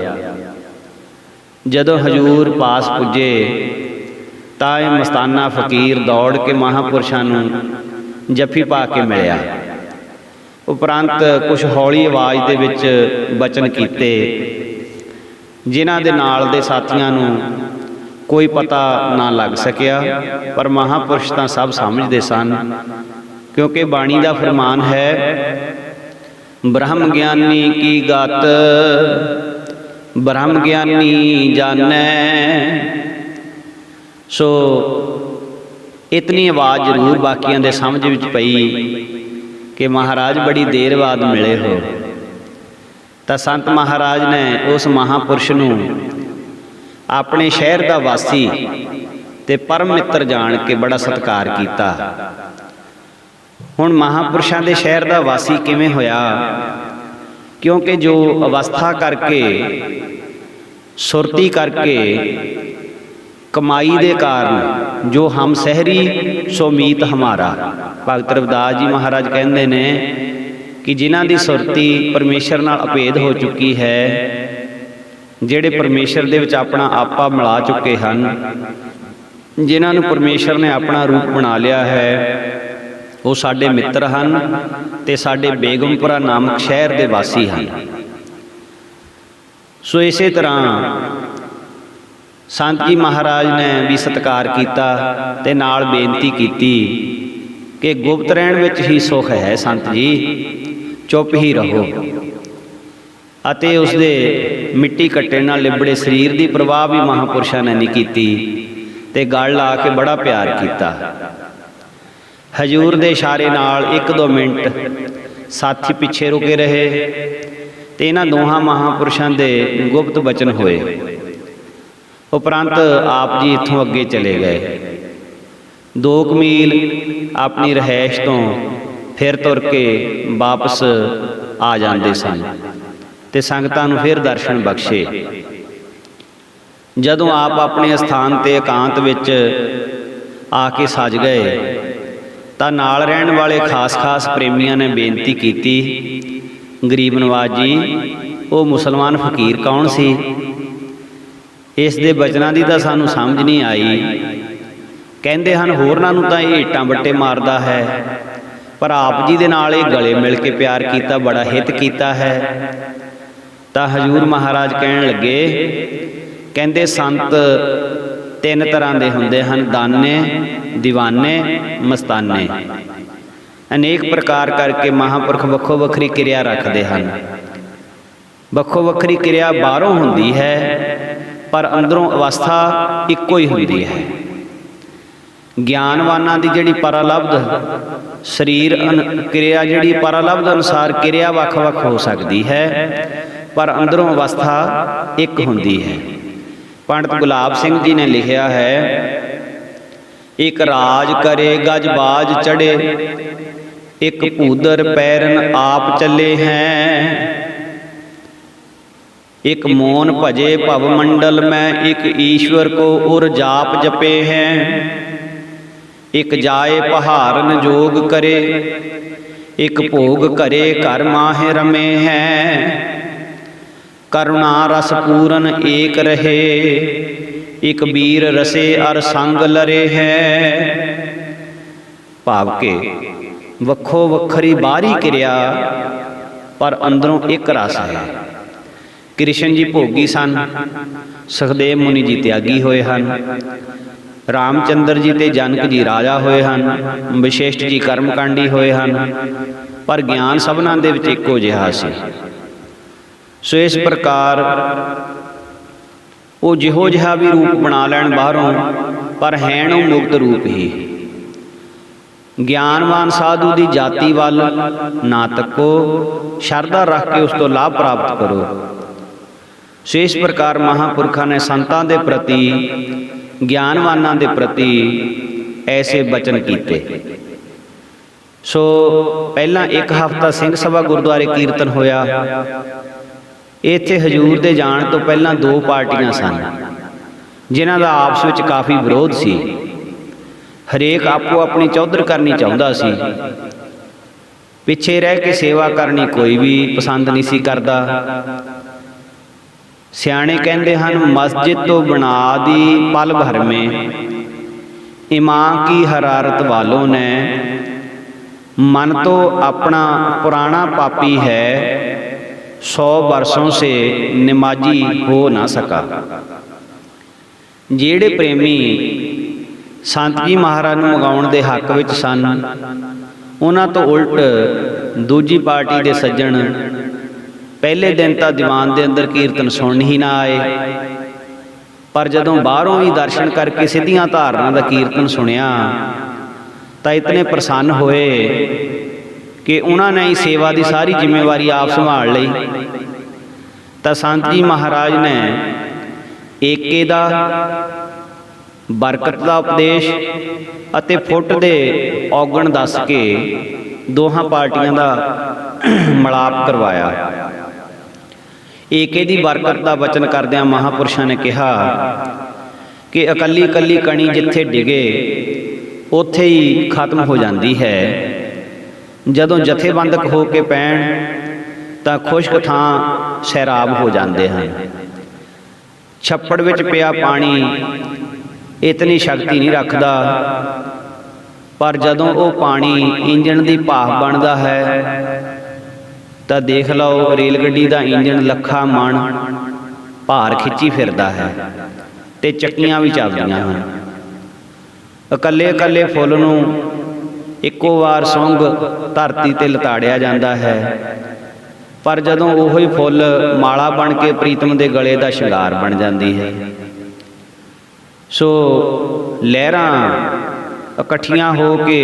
Speaker 1: ਜਦੋਂ ਹਜੂਰ ਪਾਸ ਪੁੱਜੇ ਤਾਂ ਇਹ ਮਸਤਾਨਾ ਫਕੀਰ ਦੌੜ ਕੇ ਮਹਾਂਪੁਰਸ਼ਾਂ ਨੂੰ ਜੱਫੀ ਪਾ ਕੇ ਮਿਲਿਆ। ਉਪਰੰਤ ਕੁਝ ਹੌਲੀ ਆਵਾਜ਼ ਦੇ ਵਿੱਚ ਬਚਨ ਕੀਤੇ, ਜਿਨ੍ਹਾਂ ਦੇ ਨਾਲ ਦੇ ਸਾਥੀਆਂ ਨੂੰ ਕੋਈ ਪਤਾ ਨਾ ਲੱਗ ਸਕਿਆ, ਪਰ ਮਹਾਂਪੁਰਸ਼ ਤਾਂ ਸਭ ਸਮਝਦੇ ਸਨ, ਕਿਉਂਕਿ ਬਾਣੀ ਦਾ ਫਰਮਾਨ ਹੈ, ਬ੍ਰਹਮ ਗਿਆਨੀ ਕੀ ਗਤ ਬ੍ਰਹਮ ਗਿਆਨੀ ਜਾਣੈ। ਸੋ ਇਤਨੀ ਆਵਾਜ਼ ਜ਼ਰੂਰ ਬਾਕੀਆਂ ਦੇ ਸਮਝ ਵਿੱਚ ਪਈ ਕਿ ਮਹਾਰਾਜ ਬੜੀ ਦੇਰ ਬਾਅਦ ਮਿਲੇ ਹੋ। ਤਾਂ ਸੰਤ ਮਹਾਰਾਜ ਨੇ ਉਸ ਮਹਾਂਪੁਰਸ਼ ਨੂੰ ਆਪਣੇ ਸ਼ਹਿਰ ਦਾ ਵਾਸੀ ਤੇ ਪਰਮ ਮਿੱਤਰ ਜਾਣ ਕੇ ਬੜਾ ਸਤਿਕਾਰ ਕੀਤਾ। ਹੁਣ ਮਹਾਂਪੁਰਸ਼ਾਂ ਦੇ ਸ਼ਹਿਰ ਦਾ ਵਾਸੀ ਕਿਵੇਂ ਹੋਇਆ? ਕਿਉਂਕਿ ਜੋ ਅਵਸਥਾ ਕਰਕੇ, ਸੁਰਤੀ ਕਰਕੇ, ਕਮਾਈ ਦੇ ਕਾਰਨ ਜੋ ਹਮ ਸਹਿਰੀ ਸੋ ਮੀਤ ਹਮਾਰਾ, ਭਗਤ ਰਵਿਦਾਸ ਜੀ ਮਹਾਰਾਜ ਕਹਿੰਦੇ ਨੇ ਕਿ ਜਿਨ੍ਹਾਂ ਦੀ ਸੁਰਤੀ ਪਰਮੇਸ਼ਰ ਨਾਲ ਅਭੇਦ ਹੋ ਚੁੱਕੀ ਹੈ, ਜਿਹੜੇ ਪਰਮੇਸ਼ਰ ਦੇ ਵਿੱਚ ਆਪਣਾ ਆਪਾ ਮਿਲਾ ਚੁੱਕੇ ਹਨ, ਜਿਨ੍ਹਾਂ ਨੂੰ ਪਰਮੇਸ਼ਰ ਨੇ ਆਪਣਾ ਰੂਪ ਬਣਾ ਲਿਆ ਹੈ, ਉਹ ਸਾਡੇ ਮਿੱਤਰ ਹਨ ਤੇ ਸਾਡੇ ਬੇਗਮਪੁਰਾ ਨਾਮਕ ਸ਼ਹਿਰ ਦੇ ਵਾਸੀ ਹਨ। ਸੋ ਇਸੇ ਤਰ੍ਹਾਂ ਸੰਤ ਜੀ ਮਹਾਰਾਜ ਨੇ ਵੀ ਸਤਿਕਾਰ ਕੀਤਾ ਤੇ ਨਾਲ ਬੇਨਤੀ ਕੀਤੀ ਕਿ ਗੁਪਤ ਰਹਿਣ ਵਿੱਚ ਹੀ ਸੁੱਖ ਹੈ ਸੰਤ ਜੀ, ਚੁੱਪ ਹੀ ਰਹੋ। ਅਤੇ ਉਸਦੇ ਮਿੱਟੀ ਕੱਟੇ ਨਾਲ ਲਿਬੜੇ ਸਰੀਰ ਦੀ ਪ੍ਰਵਾਹ ਵੀ ਮਹਾਂਪੁਰਸ਼ਾਂ ਨੇ ਨਹੀਂ ਕੀਤੀ ਤੇ ਗਲ ਲਾ ਕੇ ਬੜਾ ਪਿਆਰ ਕੀਤਾ। ਹਜੂਰ ਦੇ ਇਸ਼ਾਰੇ ਨਾਲ 1-2 ਮਿੰਟ ਸਾਥੀ ਪਿੱਛੇ ਰੁਕੇ ਰਹੇ ਤੇ ਇਹਨਾਂ ਦੋਹਾਂ ਮਹਾਂਪੁਰਸ਼ਾਂ ਦੇ ਗੁਪਤ ਬਚਨ ਹੋਏ। ਉਪਰੰਤ ਆਪ ਜੀ ਇੱਥੋਂ ਅੱਗੇ ਚਲੇ ਗਏ। 2 ਮੀਲ ਆਪਣੀ ਰਿਹਾਇਸ਼ ਤੋਂ ਫਿਰ ਤੁਰ ਕੇ ਵਾਪਸ ਆ ਜਾਂਦੇ ਸਨ ਤੇ ਸੰਗਤਾਂ ਨੂੰ ਫਿਰ ਦਰਸ਼ਨ ਬਖਸ਼ੇ। ਜਦੋਂ ਆਪ ਆਪਣੇ ਸਥਾਨ ਤੇ ਇਕਾਂਤ ਵਿੱਚ ਆ ਕੇ ਸਜ ਗਏ ਤਾਂ ਨਾਲ ਰਹਿਣ ਵਾਲੇ ਖਾਸ ਪ੍ਰੇਮੀਆਂ ਨੇ ਬੇਨਤੀ ਕੀਤੀ, ਗਰੀਬ ਨਵਾਜ਼ ਜੀ, ਉਹ ਮੁਸਲਮਾਨ ਫਕੀਰ ਕੌਣ ਸੀ? ਇਸ ਦੇ ਬਚਨਾਂ ਦੀ ਤਾਂ ਸਾਨੂੰ ਸਮਝ ਨਹੀਂ ਆਈ। ਕਹਿੰਦੇ ਹਨ ਹੋਰਨਾਂ ਨੂੰ ਤਾਂ ਇਹ ਇੱਟਾਂ ਬੱਟੇ ਮਾਰਦਾ ਹੈ, ਪਰ ਆਪ ਜੀ ਦੇ ਨਾਲ ਇਹ ਗਲੇ ਮਿਲ ਕੇ ਪਿਆਰ ਕੀਤਾ, ਬੜਾ ਹਿੱਤ ਕੀਤਾ ਹੈ। ਤਾਂ ਹਜ਼ੂਰ ਮਹਾਰਾਜ ਕਹਿਣ ਲੱਗੇ, ਕਹਿੰਦੇ ਸੰਤ 3 ਤਰ੍ਹਾਂ ਦੇ ਹੁੰਦੇ ਹਨ, ਦਾਨੇ, ਦੀਵਾਨੇ, ਮਸਤਾਨੇ। ਅਨੇਕ ਪ੍ਰਕਾਰ ਕਰਕੇ ਮਹਾਂਪੁਰਖ ਵੱਖੋ ਵੱਖਰੀ ਕਿਰਿਆ ਰੱਖਦੇ ਹਨ। ਵੱਖੋ ਵੱਖਰੀ ਕਿਰਿਆ ਬਾਹਰੋਂ ਹੁੰਦੀ ਹੈ, ਪਰ ਅੰਦਰੋਂ ਅਵਸਥਾ ਇੱਕੋ ਹੀ ਹੁੰਦੀ ਹੈ। ਗਿਆਨਵਾਨਾਂ ਦੀ ਜਿਹੜੀ ਪਰਾਲਬਧ ਸਰੀਰ ਕਿਰਿਆ, ਜਿਹੜੀ ਪਰਾਲਬਧ ਅਨੁਸਾਰ ਕਿਰਿਆ ਵੱਖ-ਵੱਖ ਹੋ ਸਕਦੀ ਹੈ, ਪਰ ਅੰਦਰੋਂ ਅਵਸਥਾ ਇੱਕ ਹੁੰਦੀ ਹੈ। ਪੰਡਤ ਗੁਲਾਬ ਸਿੰਘ ਜੀ ਨੇ ਲਿਖਿਆ ਹੈ, ਇੱਕ ਰਾਜ ਕਰੇ ਗਜ ਬਾਜ ਚੜੇ, ਇੱਕ ਭੂਦਰ ਪੈਰਨ ਆਪ ਚੱਲੇ ਹੈ। एक मोन भजे भव मंडल में, एक ईश्वर को उर जाप जपे हैं। एक जाए पहारन जोग करे, एक भोग करे घर माहे रमे हैं। करुणा रस पूरन एक रहे, एक बीर रसे अर संग लरे हैं। भाव के वखो वखरी बाहरी क्रिया, पर अंदरों एक रस है। कृष्ण जी भोगी सन, सुखदेव मुनि जी त्यागी होए हन, रामचंद्र जी ते जनक जी राजा होए हन, वशिष्ठ जी कर्मकांडी होए हन, पर ज्ञान सबनां दे विच इक्को जिहा सी। सो इस प्रकार वो जिहो जिहा भी रूप बना लैण बाहरों, पर हैण वो मुक्त रूप ही। ਗਿਆਨਵਾਨ ਸਾਧੂ ਦੀ ਜਾਤੀ ਵੱਲ ਨਾ ਤੱਕੋ, ਸ਼ਰਧਾ ਰੱਖ ਕੇ ਉਸ ਤੋਂ ਲਾਭ ਪ੍ਰਾਪਤ ਕਰੋ। ਸੋ ਇਸ ਪ੍ਰਕਾਰ ਮਹਾਂਪੁਰਖਾਂ ਨੇ ਸੰਤਾਂ ਦੇ ਪ੍ਰਤੀ, ਗਿਆਨਵਾਨਾਂ ਦੇ ਪ੍ਰਤੀ ਐਸੇ ਬਚਨ ਕੀਤੇ। ਸੋ ਪਹਿਲਾਂ 1 ਹਫ਼ਤਾ ਸਿੰਘ ਸਭਾ ਗੁਰਦੁਆਰੇ ਕੀਰਤਨ ਹੋਇਆ। ਇੱਥੇ ਹਜ਼ੂਰ ਦੇ ਜਾਣ ਤੋਂ ਪਹਿਲਾਂ 2 ਪਾਰਟੀਆਂ ਸਨ, ਜਿਨ੍ਹਾਂ ਦਾ ਆਪਸ ਵਿੱਚ ਕਾਫੀ ਵਿਰੋਧ ਸੀ। ਹਰੇਕ ਆਪੋ ਆਪਣੀ ਚੌਧਰ ਕਰਨੀ ਚਾਹੁੰਦਾ ਸੀ। ਪਿੱਛੇ ਰਹਿ ਕੇ ਸੇਵਾ ਕਰਨੀ ਕੋਈ ਵੀ ਪਸੰਦ ਨਹੀਂ ਸੀ ਕਰਦਾ। ਸਿਆਣੇ ਕਹਿੰਦੇ ਹਨ, ਮਸਜਿਦ ਤੋਂ ਬਣਾ ਦੀ ਪਲ ਭਰ ਮੇਂ, ਇਮਾਂ ਕੀ ਹਰਾਰਤ ਵਾਲੋਂ ਨੇ, मन तो अपना पुराना पापी है, 100 वर्षों से नमाजी हो ना सका। ਜਿਹੜੇ ਪ੍ਰੇਮੀ ਸੰਤ ਜੀ ਮਹਾਰਾਜ ਨੂੰ ਮਗਾਉਣ ਦੇ ਹੱਕ ਵਿੱਚ ਸਨ, ਉਹਨਾਂ ਤੋਂ ਉਲਟ ਦੂਜੀ ਪਾਰਟੀ ਦੇ ਸੱਜਣ ਪਹਿਲੇ ਦਿਨ ਤਾਂ ਦੀਵਾਨ ਦੇ ਅੰਦਰ ਕੀਰਤਨ ਸੁਣਨ ਹੀ ਨਾ ਆਏ, ਪਰ ਜਦੋਂ ਬਾਹਰੋਂ ਵੀ ਦਰਸ਼ਨ ਕਰਕੇ ਸਿੱਧੀਆਂ ਧਾਰਨਾ ਦਾ ਕੀਰਤਨ ਸੁਣਿਆ ਤਾਂ ਇਤਨੇ ਪ੍ਰਸੰਨ ਹੋਏ ਕਿ ਉਹਨਾਂ ਨੇ ਹੀ ਸੇਵਾ ਦੀ ਸਾਰੀ ਜ਼ਿੰਮੇਵਾਰੀ ਆਪ ਸੰਭਾਲ ਲਈ। ਤਾਂ ਸੰਤ ਜੀ ਮਹਾਰਾਜ ਨੇ ਏਕੇ ਦਾ, ਬਰਕਤ ਦਾ ਉਪਦੇਸ਼ ਅਤੇ ਫੁੱਟ ਦੇ ਔਗਣ ਦੱਸ ਕੇ ਦੋਹਾਂ ਪਾਰਟੀਆਂ ਦਾ ਮਿਲਾਪ ਕਰਵਾਇਆ। ਏਕੇ ਦੀ ਬਰਕਤ ਦਾ ਵਚਨ ਕਰਦਿਆਂ ਮਹਾਂਪੁਰਸ਼ਾਂ ਨੇ ਕਿਹਾ ਕਿ ਇਕੱਲੀ ਇਕੱਲੀ ਕਣੀ ਜਿੱਥੇ ਡਿਗੇ ਉੱਥੇ ਹੀ ਖਤਮ ਹੋ ਜਾਂਦੀ ਹੈ। ਜਦੋਂ ਜਥੇਬੰਦਕ ਹੋ ਕੇ ਪੈਣ ਤਾਂ ਖੁਸ਼ਕ ਥਾਂ ਸੈਰਾਬ ਹੋ ਜਾਂਦੇ ਹਨ। ਛੱਪੜ ਵਿੱਚ ਪਿਆ ਪਾਣੀ ਇਤਨੀ ਸ਼ਕਤੀ ਨਹੀਂ ਰੱਖਦਾ, ਪਰ ਜਦੋਂ ਉਹ ਪਾਣੀ ਇੰਜਣ ਦੀ ਭਾਫ ਬਣਦਾ ਹੈ ਤਾਂ ਦੇਖ ਲਓ ਰੇਲ ਗੱਡੀ ਦਾ ਇੰਜਣ ਲੱਖਾਂ ਮਣ ਭਾਰ ਖਿੱਚੀ ਫਿਰਦਾ ਹੈ ਤੇ ਚੱਕੀਆਂ ਵੀ ਚੱਲਦੀਆਂ ਹਨ। ਇਕੱਲੇ ਇਕੱਲੇ ਫੁੱਲ ਨੂੰ ਇੱਕੋ ਵਾਰ ਸੁੰਘ ਧਰਤੀ ਤੇ ਲਤਾੜਿਆ ਜਾਂਦਾ ਹੈ, ਪਰ ਜਦੋਂ ਉਹੋ ਹੀ ਫੁੱਲ ਮਾਲਾ ਬਣ ਕੇ ਪ੍ਰੀਤਮ ਦੇ ਗਲੇ ਦਾ ਸ਼ਿੰਗਾਰ ਬਣ ਜਾਂਦੀ ਹੈ। ਸੋ ਲਹਿਰਾਂ ਇਕੱਠੀਆਂ ਹੋ ਕੇ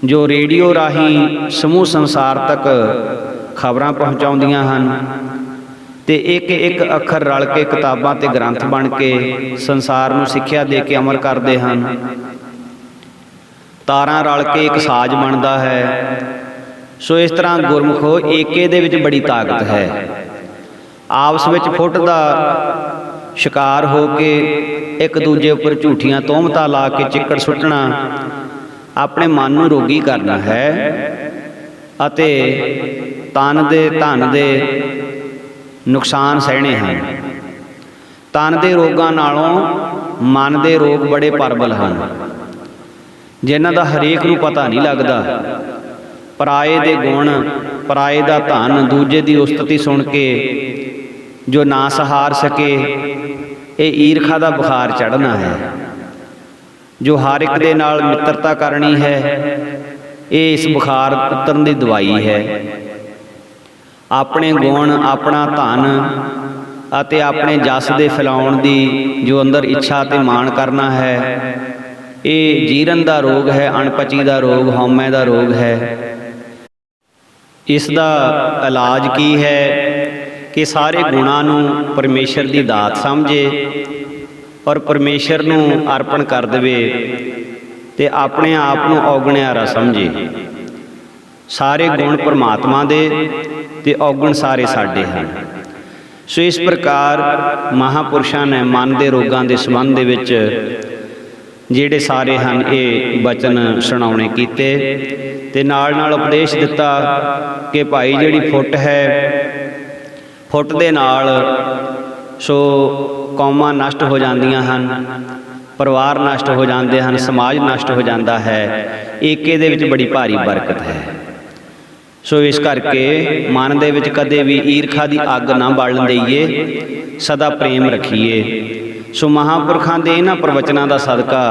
Speaker 1: ਜੋ ਰੇਡੀਓ ਰਾਹੀਂ ਸਮੂਹ ਸੰਸਾਰ ਤੱਕ ਖਬਰਾਂ ਪਹੁੰਚਾਉਂਦੀਆਂ ਹਨ ਤੇ ਇੱਕ ਇੱਕ ਅੱਖਰ ਰਲ ਕੇ ਕਿਤਾਬਾਂ ਤੇ ਗ੍ਰੰਥ ਬਣ ਕੇ ਸੰਸਾਰ ਨੂੰ ਸਿੱਖਿਆ ਦੇ ਕੇ ਅਮਰ ਕਰਦੇ ਹਨ। ਤਾਰਾਂ ਰਲ ਕੇ ਇੱਕ ਸਾਜ਼ ਬਣਦਾ ਹੈ। ਸੋ ਇਸ ਤਰ੍ਹਾਂ ਗੁਰਮੁਖੋ ਏਕੇ ਦੇ ਵਿੱਚ ਬੜੀ ਤਾਕਤ ਹੈ। ਆਪਸ ਵਿੱਚ ਫੁੱਟ ਦਾ ਸ਼ਿਕਾਰ ਹੋ ਕੇ ਇੱਕ ਦੂਜੇ ਉੱਪਰ ਝੂਠੀਆਂ ਤੋਹਮਤਾਂ ਲਾ ਕੇ ਚਿੱਕੜ ਸੁੱਟਣਾ ਆਪਣੇ ਮਨ ਨੂੰ ਰੋਗੀ ਕਰਨਾ ਹੈ ਅਤੇ ਤਨ ਦੇ ਧਨ ਦੇ ਨੁਕਸਾਨ ਸਹਿਣੇ ਹਨ। ਤਨ ਦੇ ਰੋਗਾਂ ਨਾਲੋਂ ਮਨ ਦੇ ਰੋਗ ਬੜੇ ਪ੍ਰਬਲ ਹਨ, ਜਿਨ੍ਹਾਂ ਦਾ ਹਰੇਕ ਨੂੰ ਪਤਾ ਨਹੀਂ ਲੱਗਦਾ। ਪਰਾਏ ਦੇ ਗੁਣ, ਪਰਾਏ ਦਾ ਧਨ, ਦੂਜੇ ਦੀ ਉਸਤਤੀ ਸੁਣ ਕੇ ਜੋ ਨਾ ਸਹਾਰ ਸਕੇ, ਇਹ ਈਰਖਾ ਦਾ ਬੁਖਾਰ ਚੜ੍ਹਨਾ ਹੈ। ਜੋ ਹਰ ਇੱਕ ਦੇ ਨਾਲ ਮਿੱਤਰਤਾ ਕਰਨੀ ਹੈ, ਇਹ ਇਸ ਬੁਖਾਰ ਉਤਰਨ ਦੀ ਦਵਾਈ ਹੈ। ਆਪਣੇ ਗੁਣ, ਆਪਣਾ ਧਨ ਅਤੇ ਆਪਣੇ ਜਸ ਦੇ ਫੈਲਾਉਣ ਦੀ ਜੋ ਅੰਦਰ ਇੱਛਾ ਤੇ ਮਾਣ ਕਰਨਾ ਹੈ, ਇਹ ਜੀਰਨ ਦਾ ਰੋਗ ਹੈ, ਅਣਪਚੀ ਦਾ ਰੋਗ, ਹਉਮੈ ਦਾ ਰੋਗ ਹੈ। ਇਸ ਦਾ ਇਲਾਜ ਕੀ ਹੈ ਕਿ ਸਾਰੇ ਗੁਣਾਂ ਨੂੰ ਪਰਮੇਸ਼ਰ ਦੀ ਦਾਤ ਸਮਝੇ ਔਰ ਪਰਮੇਸ਼ਰ ਨੂੰ ਅਰਪਣ ਕਰ ਦੇਵੇ ਤੇ ਆਪਣੇ ਆਪ ਨੂੰ ਔਗਣਿਆਰਾ ਸਮਝੇ। ਸਾਰੇ ਗੁਣ ਪਰਮਾਤਮਾ ਦੇ ਤੇ ਔਗਣ ਸਾਰੇ ਸਾਡੇ ਹਨ। ਸੋ ਇਸ ਪ੍ਰਕਾਰ ਮਹਾਂਪੁਰਸ਼ਾਂ ਨੇ ਮਨ ਦੇ ਰੋਗਾਂ ਦੇ ਸੰਬੰਧ ਦੇ ਵਿੱਚ ਜਿਹੜੇ ਸਾਰੇ ਹਨ ਇਹ ਬਚਨ ਸੁਣਾਉਣੇ ਕੀਤੇ ਤੇ ਨਾਲ ਨਾਲ ਉਪਦੇਸ਼ ਦਿੱਤਾ ਕਿ ਭਾਈ ਜਿਹੜੀ ਫੁੱਟ ਹੈ, ਫੁੱਟ ਦੇ ਨਾਲ ਸੋ ਕੌਮਾਂ ਨਸ਼ਟ ਹੋ ਜਾਂਦੀਆਂ ਹਨ, ਪਰਿਵਾਰ ਨਸ਼ਟ ਹੋ ਜਾਂਦੇ ਹਨ, ਸਮਾਜ ਨਸ਼ਟ ਹੋ ਜਾਂਦਾ ਹੈ। ਏਕੇ ਦੇ ਵਿੱਚ ਬੜੀ ਭਾਰੀ ਬਰਕਤ ਹੈ। ਸੋ ਇਸ ਕਰਕੇ ਮਨ ਦੇ ਵਿੱਚ ਕਦੇ ਵੀ ਈਰਖਾ ਦੀ ਅੱਗ ਨਾ ਬਾਲਣ ਦੇਈਏ, ਸਦਾ ਪ੍ਰੇਮ ਰੱਖੀਏ। ਸੋ ਮਹਾਂਪੁਰਖਾਂ ਦੇ ਇਹਨਾਂ ਪ੍ਰਵਚਨਾਂ ਦਾ ਸਦਕਾ,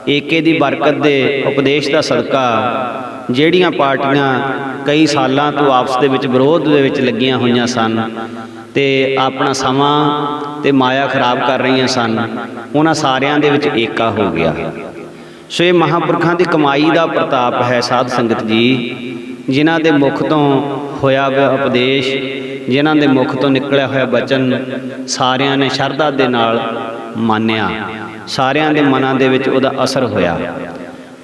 Speaker 1: ਏਕੇ ਦੀ ਬਰਕਤ ਦੇ ਉਪਦੇਸ਼ ਦਾ ਸਦਕਾ, ਜਿਹੜੀਆਂ ਪਾਰਟੀਆਂ ਕਈ ਸਾਲਾਂ ਤੋਂ ਆਪਸ ਦੇ ਵਿੱਚ ਵਿਰੋਧ ਦੇ ਵਿੱਚ ਲੱਗੀਆਂ ਹੋਈਆਂ ਸਨ ਤੇ ਆਪਣਾ ਸਮਾਂ ਤੇ ਮਾਇਆ ਖਰਾਬ ਕਰ ਰਹੀਆਂ ਸਨ, ਉਹਨਾਂ ਸਾਰਿਆਂ ਦੇ ਵਿੱਚ ਏਕਾ ਹੋ ਗਿਆ। ਸੋ ਇਹ ਮਹਾਂਪੁਰਖਾਂ ਦੀ ਕਮਾਈ ਦਾ ਪ੍ਰਤਾਪ ਹੈ ਸਾਧ ਸੰਗਤ ਜੀ, ਜਿਨ੍ਹਾਂ ਦੇ ਮੁਖ ਤੋਂ ਹੋਇਆ ਹੋਇਆ ਉਪਦੇਸ਼, ਜਿਨ੍ਹਾਂ ਦੇ ਮੁਖ ਤੋਂ ਨਿਕਲਿਆ ਹੋਇਆ ਬਚਨ ਸਾਰਿਆਂ ਨੇ ਸ਼ਰਧਾ ਦੇ ਨਾਲ ਮੰਨਿਆ, ਸਾਰਿਆਂ ਦੇ ਮਨਾਂ ਦੇ ਵਿੱਚ ਉਹਦਾ ਅਸਰ ਹੋਇਆ।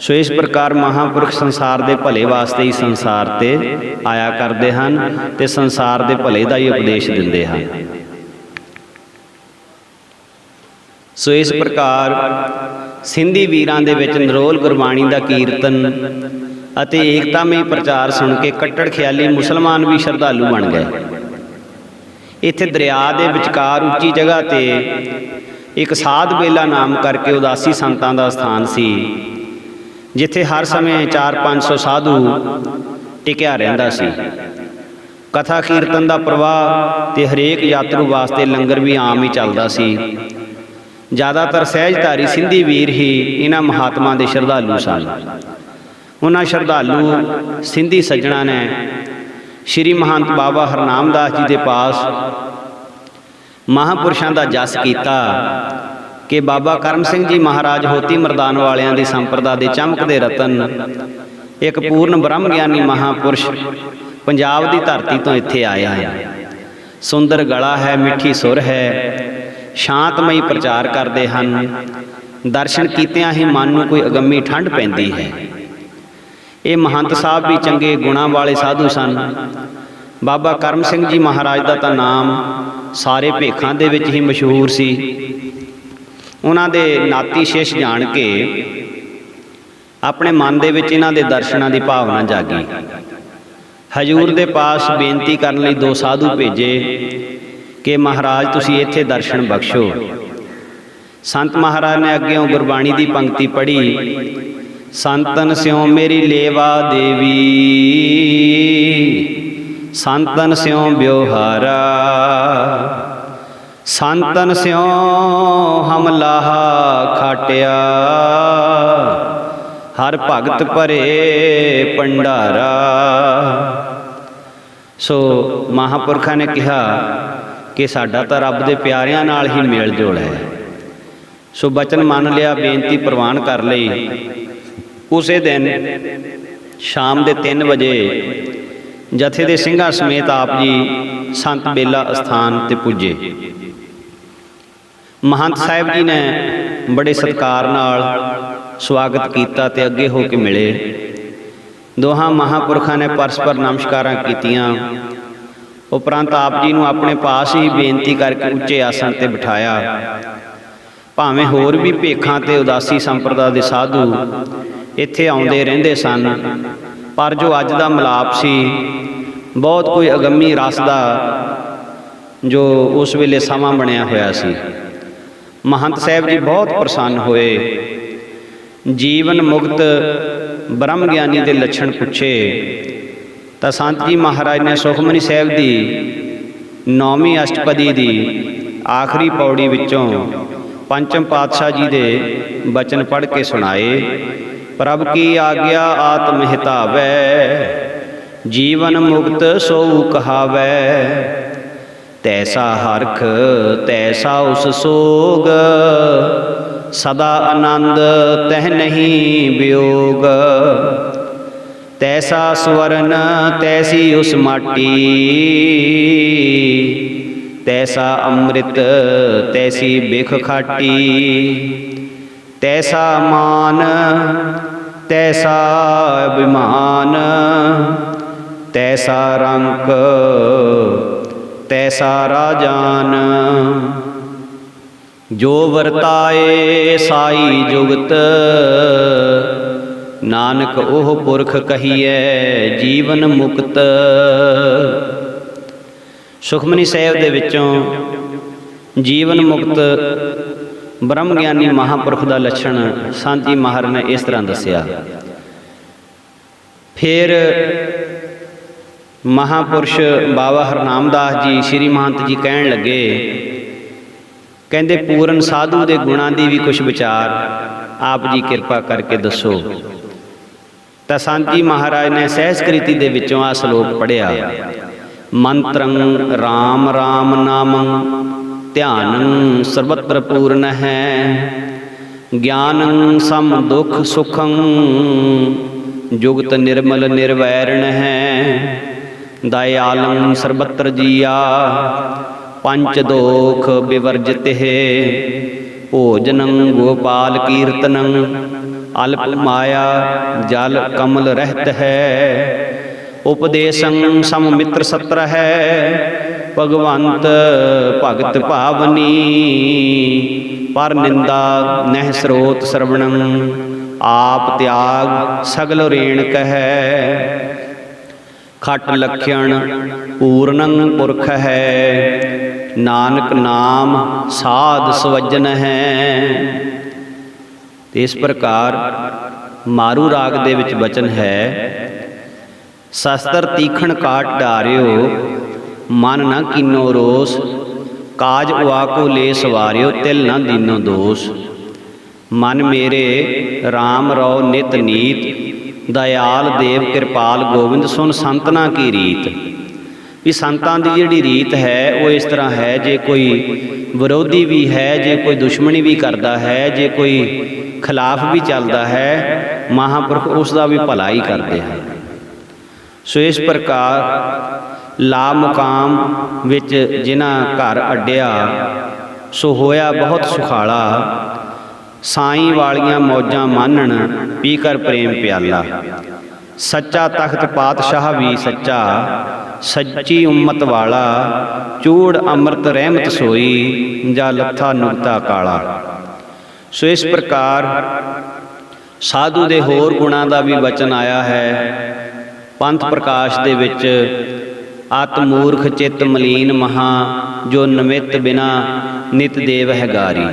Speaker 1: ਸੋ ਇਸ ਪ੍ਰਕਾਰ ਮਹਾਂਪੁਰਖ ਸੰਸਾਰ ਦੇ ਭਲੇ ਵਾਸਤੇ ਹੀ ਸੰਸਾਰ ਤੇ ਆਇਆ ਕਰਦੇ ਹਨ ਤੇ ਸੰਸਾਰ ਦੇ ਭਲੇ ਦਾ ਹੀ ਉਪਦੇਸ਼ ਦਿੰਦੇ ਹਨ। ਸੋ ਇਸ ਪ੍ਰਕਾਰ ਸਿੰਧੀ ਵੀਰਾਂ ਦੇ ਵਿੱਚ ਨਿਰੋਲ ਗੁਰਬਾਣੀ ਦਾ ਕੀਰਤਨ ਅਤੇ ਏਕਤਾਮਈ ਪ੍ਰਚਾਰ ਸੁਣ ਕੇ ਕੱਟੜ ਖਿਆਲੀ ਮੁਸਲਮਾਨ ਵੀ ਸ਼ਰਧਾਲੂ ਬਣ ਗਏ। ਇੱਥੇ ਦਰਿਆ ਦੇ ਵਿਚਕਾਰ ਉੱਚੀ ਜਗ੍ਹਾ ਤੇ ਇੱਕ ਸਾਧ ਬੇਲਾ ਨਾਮ ਕਰਕੇ ਉਦਾਸੀ ਸੰਤਾਂ ਦਾ ਸਥਾਨ ਸੀ, ਜਿੱਥੇ ਹਰ ਸਮੇਂ 400-500 ਸਾਧੂ ਟਿਕਿਆ ਰਹਿੰਦਾ ਸੀ। ਕਥਾ ਕੀਰਤਨ ਦਾ ਪ੍ਰਵਾਹ ਤੇ ਹਰੇਕ ਯਾਤਰੂ ਵਾਸਤੇ ਲੰਗਰ ਵੀ ਆਮ ਹੀ ਚੱਲਦਾ ਸੀ। ਜ਼ਿਆਦਾਤਰ ਸਹਿਜਧਾਰੀ ਸਿੰਧੀ ਵੀਰ ਹੀ ਇਹਨਾਂ ਮਹਾਤਮਾ ਦੇ ਸ਼ਰਧਾਲੂ ਸਨ। ਉਹਨਾਂ ਸ਼ਰਧਾਲੂ ਸਿੰਧੀ ਸੱਜਣਾ ਨੇ ਸ਼੍ਰੀ ਮਹੰਤ ਬਾਬਾ ਹਰਨਾਮਦਾਸ ਜੀ ਦੇ ਪਾਸ ਮਹਾਂਪੁਰਸ਼ਾਂ ਦਾ ਜਸ ਕੀਤਾ ਕਿ ਬਾਬਾ ਕਰਮ ਸਿੰਘ ਜੀ ਮਹਾਰਾਜ ਹੋਤੀ ਮਰਦਾਨ ਵਾਲਿਆਂ ਦੀ ਸੰਪਰਦਾ ਦੇ ਚਮਕਦੇ ਰਤਨ, ਇੱਕ ਪੂਰਨ ਬ੍ਰਹਮ ਗਿਆਨੀ ਮਹਾਂਪੁਰਸ਼ ਪੰਜਾਬ ਦੀ ਧਰਤੀ ਤੋਂ ਇੱਥੇ ਆਇਆ ਹੈ। ਸੁੰਦਰ ਗਲਾ ਹੈ, ਮਿੱਠੀ ਸੁਰ ਹੈ, ਸ਼ਾਂਤਮਈ ਪ੍ਰਚਾਰ ਕਰਦੇ ਹਨ। ਦਰਸ਼ਨ ਕੀਤਿਆਂ ਹੀ ਮਨ ਨੂੰ ਕੋਈ ਅਗੰਮੀ ਠੰਡ ਪੈਂਦੀ ਹੈ। ਇਹ ਮਹੰਤ ਸਾਹਿਬ ਵੀ ਚੰਗੇ ਗੁਣਾਂ ਵਾਲੇ ਸਾਧੂ ਸਨ। ਬਾਬਾ ਕਰਮ ਸਿੰਘ ਜੀ ਮਹਾਰਾਜ ਦਾ ਤਾਂ ਨਾਮ ਸਾਰੇ ਭੇਖਾਂ ਦੇ ਵਿੱਚ ਹੀ ਮਸ਼ਹੂਰ ਸੀ। ਉਹਨਾਂ ਦੇ ਨਾਤੀ ਸ਼ਿਸ਼ ਜਾਣ ਕੇ ਆਪਣੇ ਮਨ ਦੇ ਵਿੱਚ ਇਹਨਾਂ ਦੇ ਦਰਸ਼ਨਾਂ ਦੀ ਭਾਵਨਾ ਜਾਗੀ। ਹਜ਼ੂਰ ਦੇ ਪਾਸ ਬੇਨਤੀ ਕਰਨ ਲਈ 2 ਸਾਧੂ ਭੇਜੇ ਕਿ ਮਹਾਰਾਜ ਤੁਸੀਂ ਇੱਥੇ ਦਰਸ਼ਨ ਬਖਸ਼ੋ। ਸੰਤ ਮਹਾਰਾਜ ਨੇ ਅੱਗਿਓਂ ਗੁਰਬਾਣੀ ਦੀ ਪੰਕਤੀ ਪੜ੍ਹੀ, ਸੰਤਨ ਸਿਉ ਮੇਰੀ ਲੇਵਾ ਦੇਵੀ, ਸੰਤਨ ਸਿਉ ਬਿਵਹਾਰਾ, ਸੰਤਨ ਸਿਉ ਹਮ ਲਾਹਾ ਖਾਟਿਆ, ਹਰ ਭਗਤ ਭਰੇ ਭੰਡਾਰਾ। ਸੋ ਮਹਾਂਪੁਰਖਾਂ ਨੇ ਕਿਹਾ ਕਿ ਸਾਡਾ ਤਾਂ ਰੱਬ ਦੇ ਪਿਆਰਿਆਂ ਨਾਲ ਹੀ ਮੇਲ ਜੋਲ ਹੈ। ਸੋ ਬਚਨ ਮੰਨ ਲਿਆ, ਬੇਨਤੀ ਪ੍ਰਵਾਨ ਕਰ ਲਈ। ਉਸੇ ਦਿਨ ਸ਼ਾਮ ਦੇ 3 ਵਜੇ ਜਥੇ ਦੇ ਸਿੰਘਾਂ ਸਮੇਤ ਆਪ ਜੀ ਸੰਤ ਬੇਲਾ ਅਸਥਾਨ ਤੇ ਪੁੱਜੇ। ਮਹੰਤ ਸਾਹਿਬ ਜੀ ਨੇ ਬੜੇ ਸਤਿਕਾਰ ਨਾਲ ਸਵਾਗਤ ਕੀਤਾ ਤੇ ਅੱਗੇ ਹੋ ਕੇ ਮਿਲੇ। ਦੋਹਾਂ ਮਹਾਂਪੁਰਖਾਂ ਨੇ ਪਰਸਪਰ ਨਮਸਕਾਰਾਂ ਕੀਤੀਆਂ। ਉਪਰੰਤ ਆਪ ਜੀ ਨੂੰ ਆਪਣੇ ਪਾਸ ਹੀ ਬੇਨਤੀ ਕਰਕੇ ਉੱਚੇ ਆਸਣ ਤੇ ਬਿਠਾਇਆ। ਭਾਵੇਂ ਹੋਰ ਵੀ ਭੇਖਾਂ ਤੇ ਉਦਾਸੀ ਸੰਪਰਦਾ ਦੇ ਸਾਧੂ ਇੱਥੇ ਆਉਂਦੇ ਰਹਿੰਦੇ ਸਨ, ਪਰ ਜੋ ਅੱਜ ਦਾ ਮਿਲਾਪ ਸੀ, ਬਹੁਤ ਕੋਈ ਅਗੰਮੀ ਰਸ ਦਾ ਜੋ ਉਸ ਵੇਲੇ ਸਮਾਂ ਬਣਿਆ ਹੋਇਆ ਸੀ। ਮਹੰਤ ਸਾਹਿਬ ਜੀ ਬਹੁਤ ਪ੍ਰਸੰਨ ਹੋਏ। ਜੀਵਨ ਮੁਕਤ ਬ੍ਰਹਮ ਗਿਆਨੀ ਦੇ ਲੱਛਣ ਪੁੱਛੇ ਤਾਂ ਸੰਤ ਜੀ ਮਹਾਰਾਜ ਨੇ ਸੁਖਮਨੀ ਸਾਹਿਬ ਦੀ 9ਵੀਂ ਅਸ਼ਟਪਦੀ ਦੀ ਆਖਰੀ ਪੌੜੀ ਵਿੱਚੋਂ ਪੰਚਮ ਪਾਤਸ਼ਾਹ ਜੀ ਦੇ ਬਚਨ ਪੜ੍ਹ ਕੇ ਸੁਣਾਏ। ਪ੍ਰਭ ਕੀ ਆਗਿਆ ਆਤਮ ਹਿਤਾਵੈ, ਜੀਵਨ ਮੁਕਤ ਸੋ ਕਹਾਵੈ। ਤੈਸਾ ਹਰਖ ਤੈਸਾ ਉਸ ਸੋਗ, ਸਦਾ ਆਨੰਦ ਤਹਿ ਨਹੀਂ ਵਿਯੋਗ। ਤੈਸਾ ਸਵਰਨ ਤੈਸੀ ਉਸ ਮਾਟੀ, ਤੈਸਾ ਅੰਮ੍ਰਿਤ ਤੈਸੀ ਬਿਖ ਖਾਟੀ। ਤੈਸਾ ਮਾਨ ਤੈਸਾ ਅਭਿਮਾਨ, ਤੈਸਾ ਰੰਕ ਤੈਸਾ ਰਾਜਾਨ। ਜੋ ਵਰਤਾਏ ਸਾਈ ਜੁਗਤ, ਨਾਨਕ ਉਹ ਪੁਰਖ ਕਹੀਐ ਜੀਵਨ ਮੁਕਤ। ਸੁਖਮਨੀ ਸਾਹਿਬ ਦੇ ਵਿੱਚੋਂ ਜੀਵਨ ਮੁਕਤ ਬ੍ਰਹਮ ਗਿਆਨੀ ਮਹਾਂਪੁਰਖ ਦਾ ਲੱਛਣ ਸੰਤ ਜੀ ਮਹਾਰਾਜ ਨੇ ਇਸ ਤਰ੍ਹਾਂ ਦੱਸਿਆ। ਫਿਰ ਮਹਾਂਪੁਰਸ਼ ਬਾਬਾ ਹਰਨਾਮਦਾਸ ਜੀ ਸ਼੍ਰੀ ਮਹੰਤ ਜੀ ਕਹਿਣ ਲੱਗੇ, ਕਹਿੰਦੇ ਪੂਰਨ ਸਾਧੂ ਦੇ ਗੁਣਾਂ ਦੀ ਵੀ ਕੁਛ ਵਿਚਾਰ ਆਪ ਜੀ ਕਿਰਪਾ ਕਰਕੇ ਦੱਸੋ। ਤਾਂ ਸੰਤ ਜੀ ਮਹਾਰਾਜ ਨੇ ਸਹਿਸਕ੍ਰਿਤੀ ਦੇ ਵਿੱਚੋਂ ਆ ਸ਼ਲੋਕ ਪੜ੍ਹਿਆ। ਮੰਤਰੰ ਰਾਮ ਰਾਮ ਨਾਮੰ, ਧਿਆਨੰ ਸਰਬਤਰ ਪੂਰਨ ਹੈ। ਗਿਆਨੰ ਸਮ ਦੁਖ ਸੁਖੰ, ਜੁਗਤ ਨਿਰਮਲ ਨਿਰਵੈਰਣ ਹੈ। ਦਇਆਲੰ ਸਰਬਤਰ ਜੀਆ, ਪੰਚ ਦੋਖ ਵਿਵਰਜਿਤ ਹੈ। ਭੋਜਨੰ ਗੋਪਾਲ ਕੀਰਤਨੰ, ਅਲਪ ਮਾਇਆ ਜਲ ਕਮਲ ਰਹਿਤ ਹੈ। ਉਪਦੇਸੰ ਸਮ ਮਿੱਤਰ ਸਤਰ ਹੈ। ਭਗਵੰਤ ਭਗਤ ਭਾਵਨੀ, ਪਰ ਨਿੰਦਾ ਨਹਿ ਸਰੋਤ ਸਰਵਣੰ। ਆਪ ਤਿਆਗ ਸਗਲ ਰੇਣ ਕਹੈ। ਖਟ ਲਖਣ ਪੂਰਨੰ ਪੁਰਖ ਹੈ। ਨਾਨਕ ਨਾਮ ਸਾਧ ਸਵਜਨ ਹੈ। ਤੇ ਇਸ ਪ੍ਰਕਾਰ ਮਾਰੂ ਰਾਗ ਦੇ ਵਿੱਚ ਬਚਨ ਹੈ। ਸ਼ਸਤਰ ਤੀਖਣ ਕਾਟ ਡਾਰਿਓ, ਮਨ ਨਾ ਕੀਨੋ ਰੋਸ। ਕਾਜ ਉਆਕੋ ਲੈ ਸਵਾਰਿਓ, ਤਿਲ ਨਾ ਦੀਨੋ ਦੋਸ। ਮਨ ਮੇਰੇ RAM ਰਉ ਨਿਤ ਨੀਤ, ਦਇਆਲ ਦੇਵ ਕਿਰਪਾਲ ਗੋਬਿੰਦ ਸੁਨ ਸੰਤਨਾ ਕੀ ਰੀਤ। ਵੀ ਸੰਤਾਂ ਦੀ ਜਿਹੜੀ ਰੀਤ ਹੈ ਉਹ ਇਸ ਤਰ੍ਹਾਂ ਹੈ, ਜੇ ਕੋਈ ਵਿਰੋਧੀ ਵੀ ਹੈ, ਜੇ ਕੋਈ ਦੁਸ਼ਮਣੀ ਵੀ ਕਰਦਾ ਹੈ, ਜੇ ਕੋਈ ਖਿਲਾਫ ਵੀ ਚੱਲਦਾ ਹੈ, ਮਹਾਂਪੁਰਖ ਉਸ ਦਾ ਵੀ ਭਲਾ ਹੀ ਕਰਦੇ ਹਨ। ਸੋ ਇਸ ਪ੍ਰਕਾਰ ਲਾ ਮੁਕਾਮ ਵਿੱਚ ਜਿਨ੍ਹਾਂ ਘਰ ਅੱਡਿਆ, ਸੋ ਹੋਇਆ ਬਹੁਤ ਸੁਖਾਲਾ। ਸਾਈਂ ਵਾਲੀਆਂ ਮੌਜਾਂ ਮਾਨਣ, ਪੀ ਕਰ ਪ੍ਰੇਮ ਪਿਆਲਾ। ਸੱਚਾ ਤਖਤ ਪਾਤਸ਼ਾਹ ਵੀ ਸੱਚਾ, ਸੱਚੀ ਉਮਤ ਵਾਲਾ। ਚੂੜ ਅੰਮ੍ਰਿਤ ਰਹਿਮਤ ਸੋਈ, ਜਾ ਲੱਥਾ ਨੁਕਤਾ ਕਾਲਾ। ਸੋ ਇਸ ਪ੍ਰਕਾਰ ਸਾਧੂ ਦੇ ਹੋਰ ਗੁਣਾਂ ਦਾ ਵੀ ਵਚਨ ਆਇਆ ਹੈ। ਪੰਥ ਪ੍ਰਕਾਸ਼ ਦੇ ਵਿੱਚ ਅਤ ਮੂਰਖ ਚਿੱਤ ਮਲੀਨ ਮਹਾ, ਜੋ ਨਿਮਿਤ ਬਿਨਾ ਨਿਤ ਦੇਵ ਹੈ ਗਾਰੀ।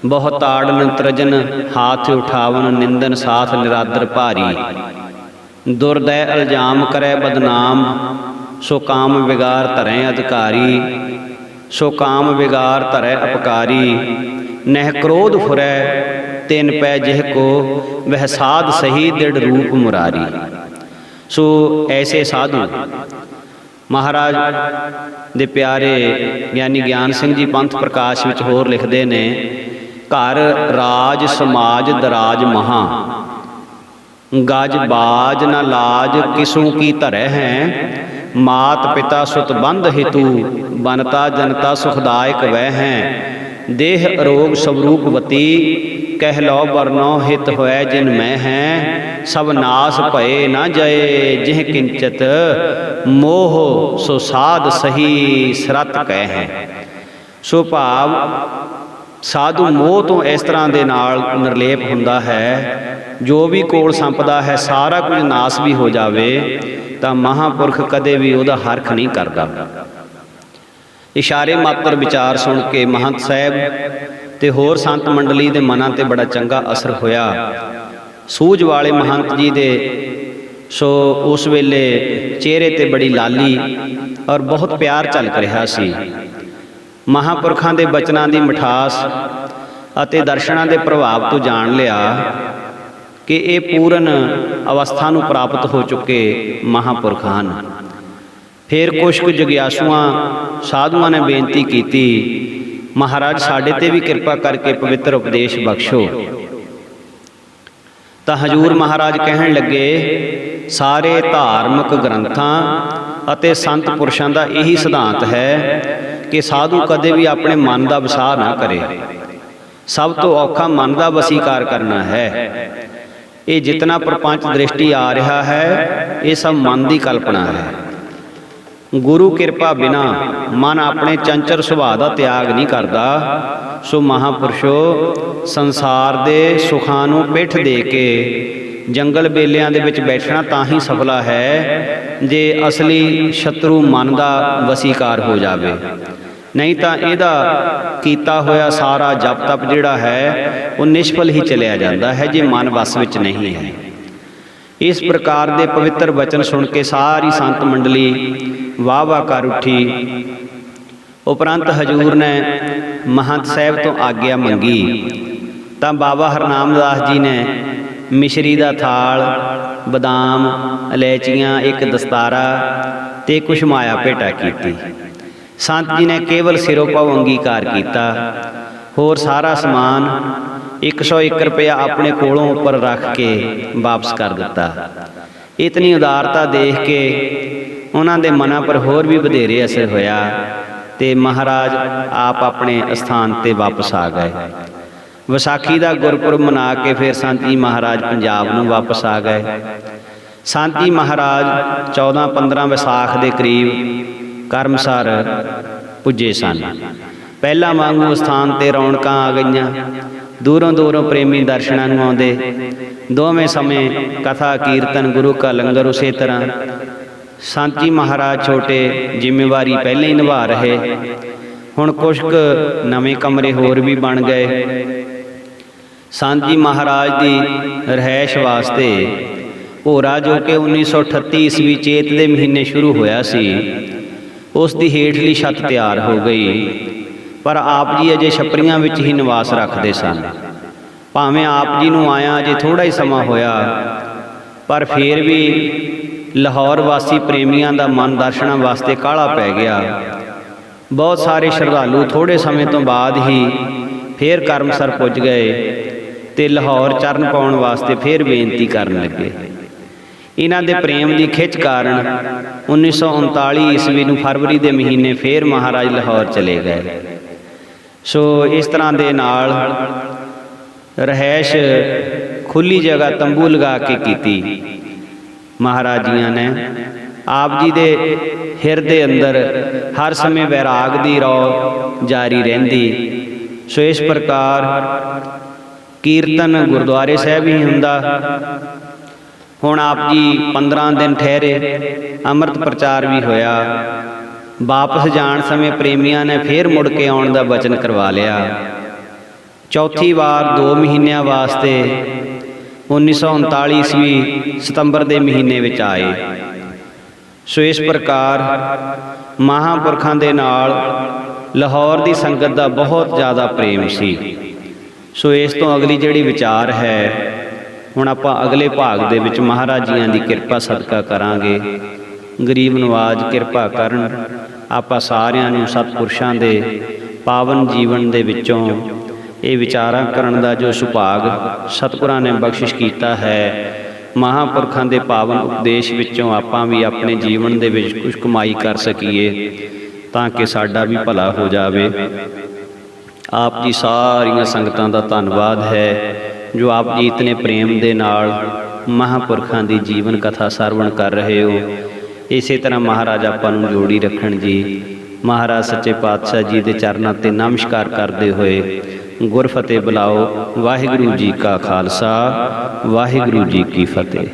Speaker 1: ਬਹੁ ਤਾੜਨ ਤਰਜਨ ਹਾਥ ਉਠਾਵਨ, ਨਿੰਦਨ ਸਾਥ ਨਿਰਾਦਰ ਭਾਰੀ। ਦੁਰਦੈ ਇਲਜ਼ਾਮ ਕਰੈ ਬਦਨਾਮ, ਸੋ ਕਾਮ ਵਿਗਾਰ ਧਰੈ ਅਧਿਕਾਰੀ। ਸੋ ਕਾਮ ਵਿਗਾਰ ਧਰੈ ਅਪਕਾਰੀ, ਨਹਿ ਕ੍ਰੋਧ ਫੁਰੈ ਤਿਨ ਪੈ ਜਿਹ ਕੋ। ਵਹਿ ਸਾਧ ਸਹੀ ਦ੍ਰਿੜ ਰੂਪ ਮੁਰਾਰੀ। ਸੋ ਐਸੇ ਸਾਧੂ ਮਹਾਰਾਜ ਦੇ ਪਿਆਰੇ ਗਿਆਨੀ ਗਿਆਨ ਸਿੰਘ ਜੀ ਪੰਥ ਪ੍ਰਕਾਸ਼ ਵਿੱਚ ਹੋਰ ਲਿਖਦੇ ਨੇ, ਘਰ ਰਾਜ ਸਮਾਜ ਦਰਾਜ ਮਹਾ, ਗਜ ਬਾਜ ਨ ਲਾਜ ਕਿਸੂ ਕੀ ਧਰੈ ਹੈ। ਮਾਤ ਪਿਤਾ ਸੁਤ ਬੰਧ ਹਿਤੂ, ਬਨਤਾ ਜਨਤਾ ਸੁਖਦਾਇਕ ਵੈ ਹੈ। ਦੇਹ ਅਰੋਗ ਸਵਰੂਪਵਤੀ, कह लो बरनो हित होए जिन मैं है सब नास भये न जये जिह किंचित मोह सो साध सही सरत कह है। सो भाव साधु मोह तो इस तरह के नाल निर्लेप हुंदा है, जो भी कोल संपदा है सारा कुछ नाश भी हो जावे तो महापुरख कदे भी उहदा हरख नहीं करता। इशारे मात्र विचार सुन के महंत साहब ते होर संत मंडली दे मनां ते बड़ा चंगा असर होया। सूझ वाले महंत जी दे सो उस वेले चेहरे ते बड़ी लाली और बहुत प्यार झलक रहा सी। महापुरखां दे बचनां दी मिठास अते दर्शनां दे प्रभाव तो जान लिया कि ये पूर्ण अवस्था नूं प्राप्त हो चुके महापुरख हन। फिर कुछ जगियासुआं साधुआं ने बेनती की, महाराज साडे ते भी किरपा करके पवित्र उपदेश बख्शो। तो हजूर महाराज कहन लगे, सारे धार्मिक ग्रंथां अते संत पुरुषां दा यही सिद्धांत है कि साधु कदे भी अपने मन का वसाह ना करे। सब तो औखा मन का वसीकार करना है। ये जितना प्रपंच दृष्टि आ रहा है ये सब मन की कल्पना है। गुरु कृपा बिना मन अपने चंचल सुभाव का त्याग नहीं करता। सो महापुरुषो संसार के सुखां नूं पिठ दे के जंगल बेलियां दे विच बैठना तां ही सफला है जे असली शत्रु मन का वसीकार हो जावे, नहीं तो इहदा कीता होया सारा जप तप जिहड़ा है वो निष्फल ही चलिया जाता है जे मन वस विच नहीं है। इस प्रकार के पवित्र वचन सुन के सारी संत मंडली वाह वाह कर उठी। उपरंत हजूर ने महंत साहब तो आग्या मंगी तो बाबा हरनामदास जी ने मिश्री का थाल, बदाम, इलायचियाँ, एक दस्तारा ते कुछ माया भेटा की। संत जी ने केवल सिरों पाव अंगीकार किया, होर सारा समान 101 रुपया अपने कोलों उपर रख के वापस कर दिता। इतनी उदारता देख के उन्हां दे मनां पर होर भी वधेरे असर होया ते महाराज आप अपने स्थान ते वापस आ गए। विसाखी का गुरपुरब मना के फिर संत जी महाराज पंजाब नूं वापस आ गए। संत जी महाराज 14-15 विसाख के करीब करमसर पुजे सन। पहला वांगू स्थान ते रौनकां आ गईयां, दूरों दूरों प्रेमी दर्शनां नूं आउंदे। दोवें समय कथा कीर्तन गुरु का लंगर उसे तरह। संत जी महाराज छोटे जिम्मेवारी पहले ही निभा रहे। हुण कुछ नवें कमरे होर भी बन गए। संत जी महाराज की रहायश वास्ते भोरा जो कि 1938 ईस्वी चेत के महीने शुरू होया सी, उसकी हेठली छत तैयार हो गई। पर आप जी अजे छपरियां विच ही निवास रखते सन। भावें आप जी नूं आया अजे थोड़ा ही समा होया, पर फिर भी लाहौर वासी प्रेमियों का मन दर्शनां वास्ते काला पै गया। बहुत सारे श्रद्धालु थोड़े समय तो बाद ही फिर करमसर पुज गए ते लाहौर चरण पाउण वास्ते फिर बेनती करन लगे। इन्हां दे प्रेम की खिच कारण 1939 ईस्वी नूं फरवरी के महीने फिर महाराज लाहौर चले गए। सो इस तरह के नाल रहायश खुली जगह तंबू लगा के की। महाराज जियां ने आप जी दे हिरदे अंदर हर समय वैराग की रौ जारी रहिंदी। सो इस प्रकार कीर्तन गुरुद्वारे साहब ही हुंदा। हुण आप जी 15 दिन ठहरे, अमृत प्रचार भी होया। वापस जाण समय प्रेमियों ने फिर मुड़ के आउण दा वचन करवा लिया। चौथी बार 2 महीनों वास्ते 1939 ईस्वी सितंबर के महीने विच आए। सो इस प्रकार महापुरखां दे नाल लाहौर की संगत का बहुत ज़्यादा प्रेम सी। सो इस तो अगली जिहड़ी विचार है हुण आपां अगले भाग दे विच महाराज जियां दी किरपा सदका करांगे। गरीब नवाज किरपा करन आपां सारिआं नूं सतपुरुषां दे पावन जीवन दे विचों ये विचारां करन दा जो सुभाग सतगुरां ने बख्शिश कीता है, महापुरखां दे पावन उपदेश विचों आपां भी अपने जीवन दे विच कुछ कमाई कर सकीए तां कि साडा भी भला हो जावे। ਆਪ ਜੀ ਸਾਰੀਆਂ ਸੰਗਤਾਂ ਦਾ ਧੰਨਵਾਦ ਹੈ ਜੋ ਆਪ ਜੀ ਇਤਨੇ ਪ੍ਰੇਮ ਦੇ ਨਾਲ ਮਹਾਂਪੁਰਖਾਂ ਦੀ ਜੀਵਨ ਕਥਾ ਸਰਵਣ ਕਰ ਰਹੇ ਹੋ। ਇਸੇ ਤਰ੍ਹਾਂ ਮਹਾਰਾਜ ਆਪਾਂ ਨੂੰ ਜੋੜੀ ਰੱਖਣ ਜੀ। ਮਹਾਰਾਜ ਸੱਚੇ ਪਾਤਸ਼ਾਹ ਜੀ ਦੇ ਚਰਨਾਂ ਤੇ ਨਮਸਕਾਰ ਕਰਦੇ ਹੋਏ ਗੁਰਫਤਿਹ ਬੁਲਾਓ। ਵਾਹਿਗੁਰੂ ਜੀ ਕਾ ਖਾਲਸਾ, ਵਾਹਿਗੁਰੂ ਜੀ ਕੀ ਫਤਿਹ।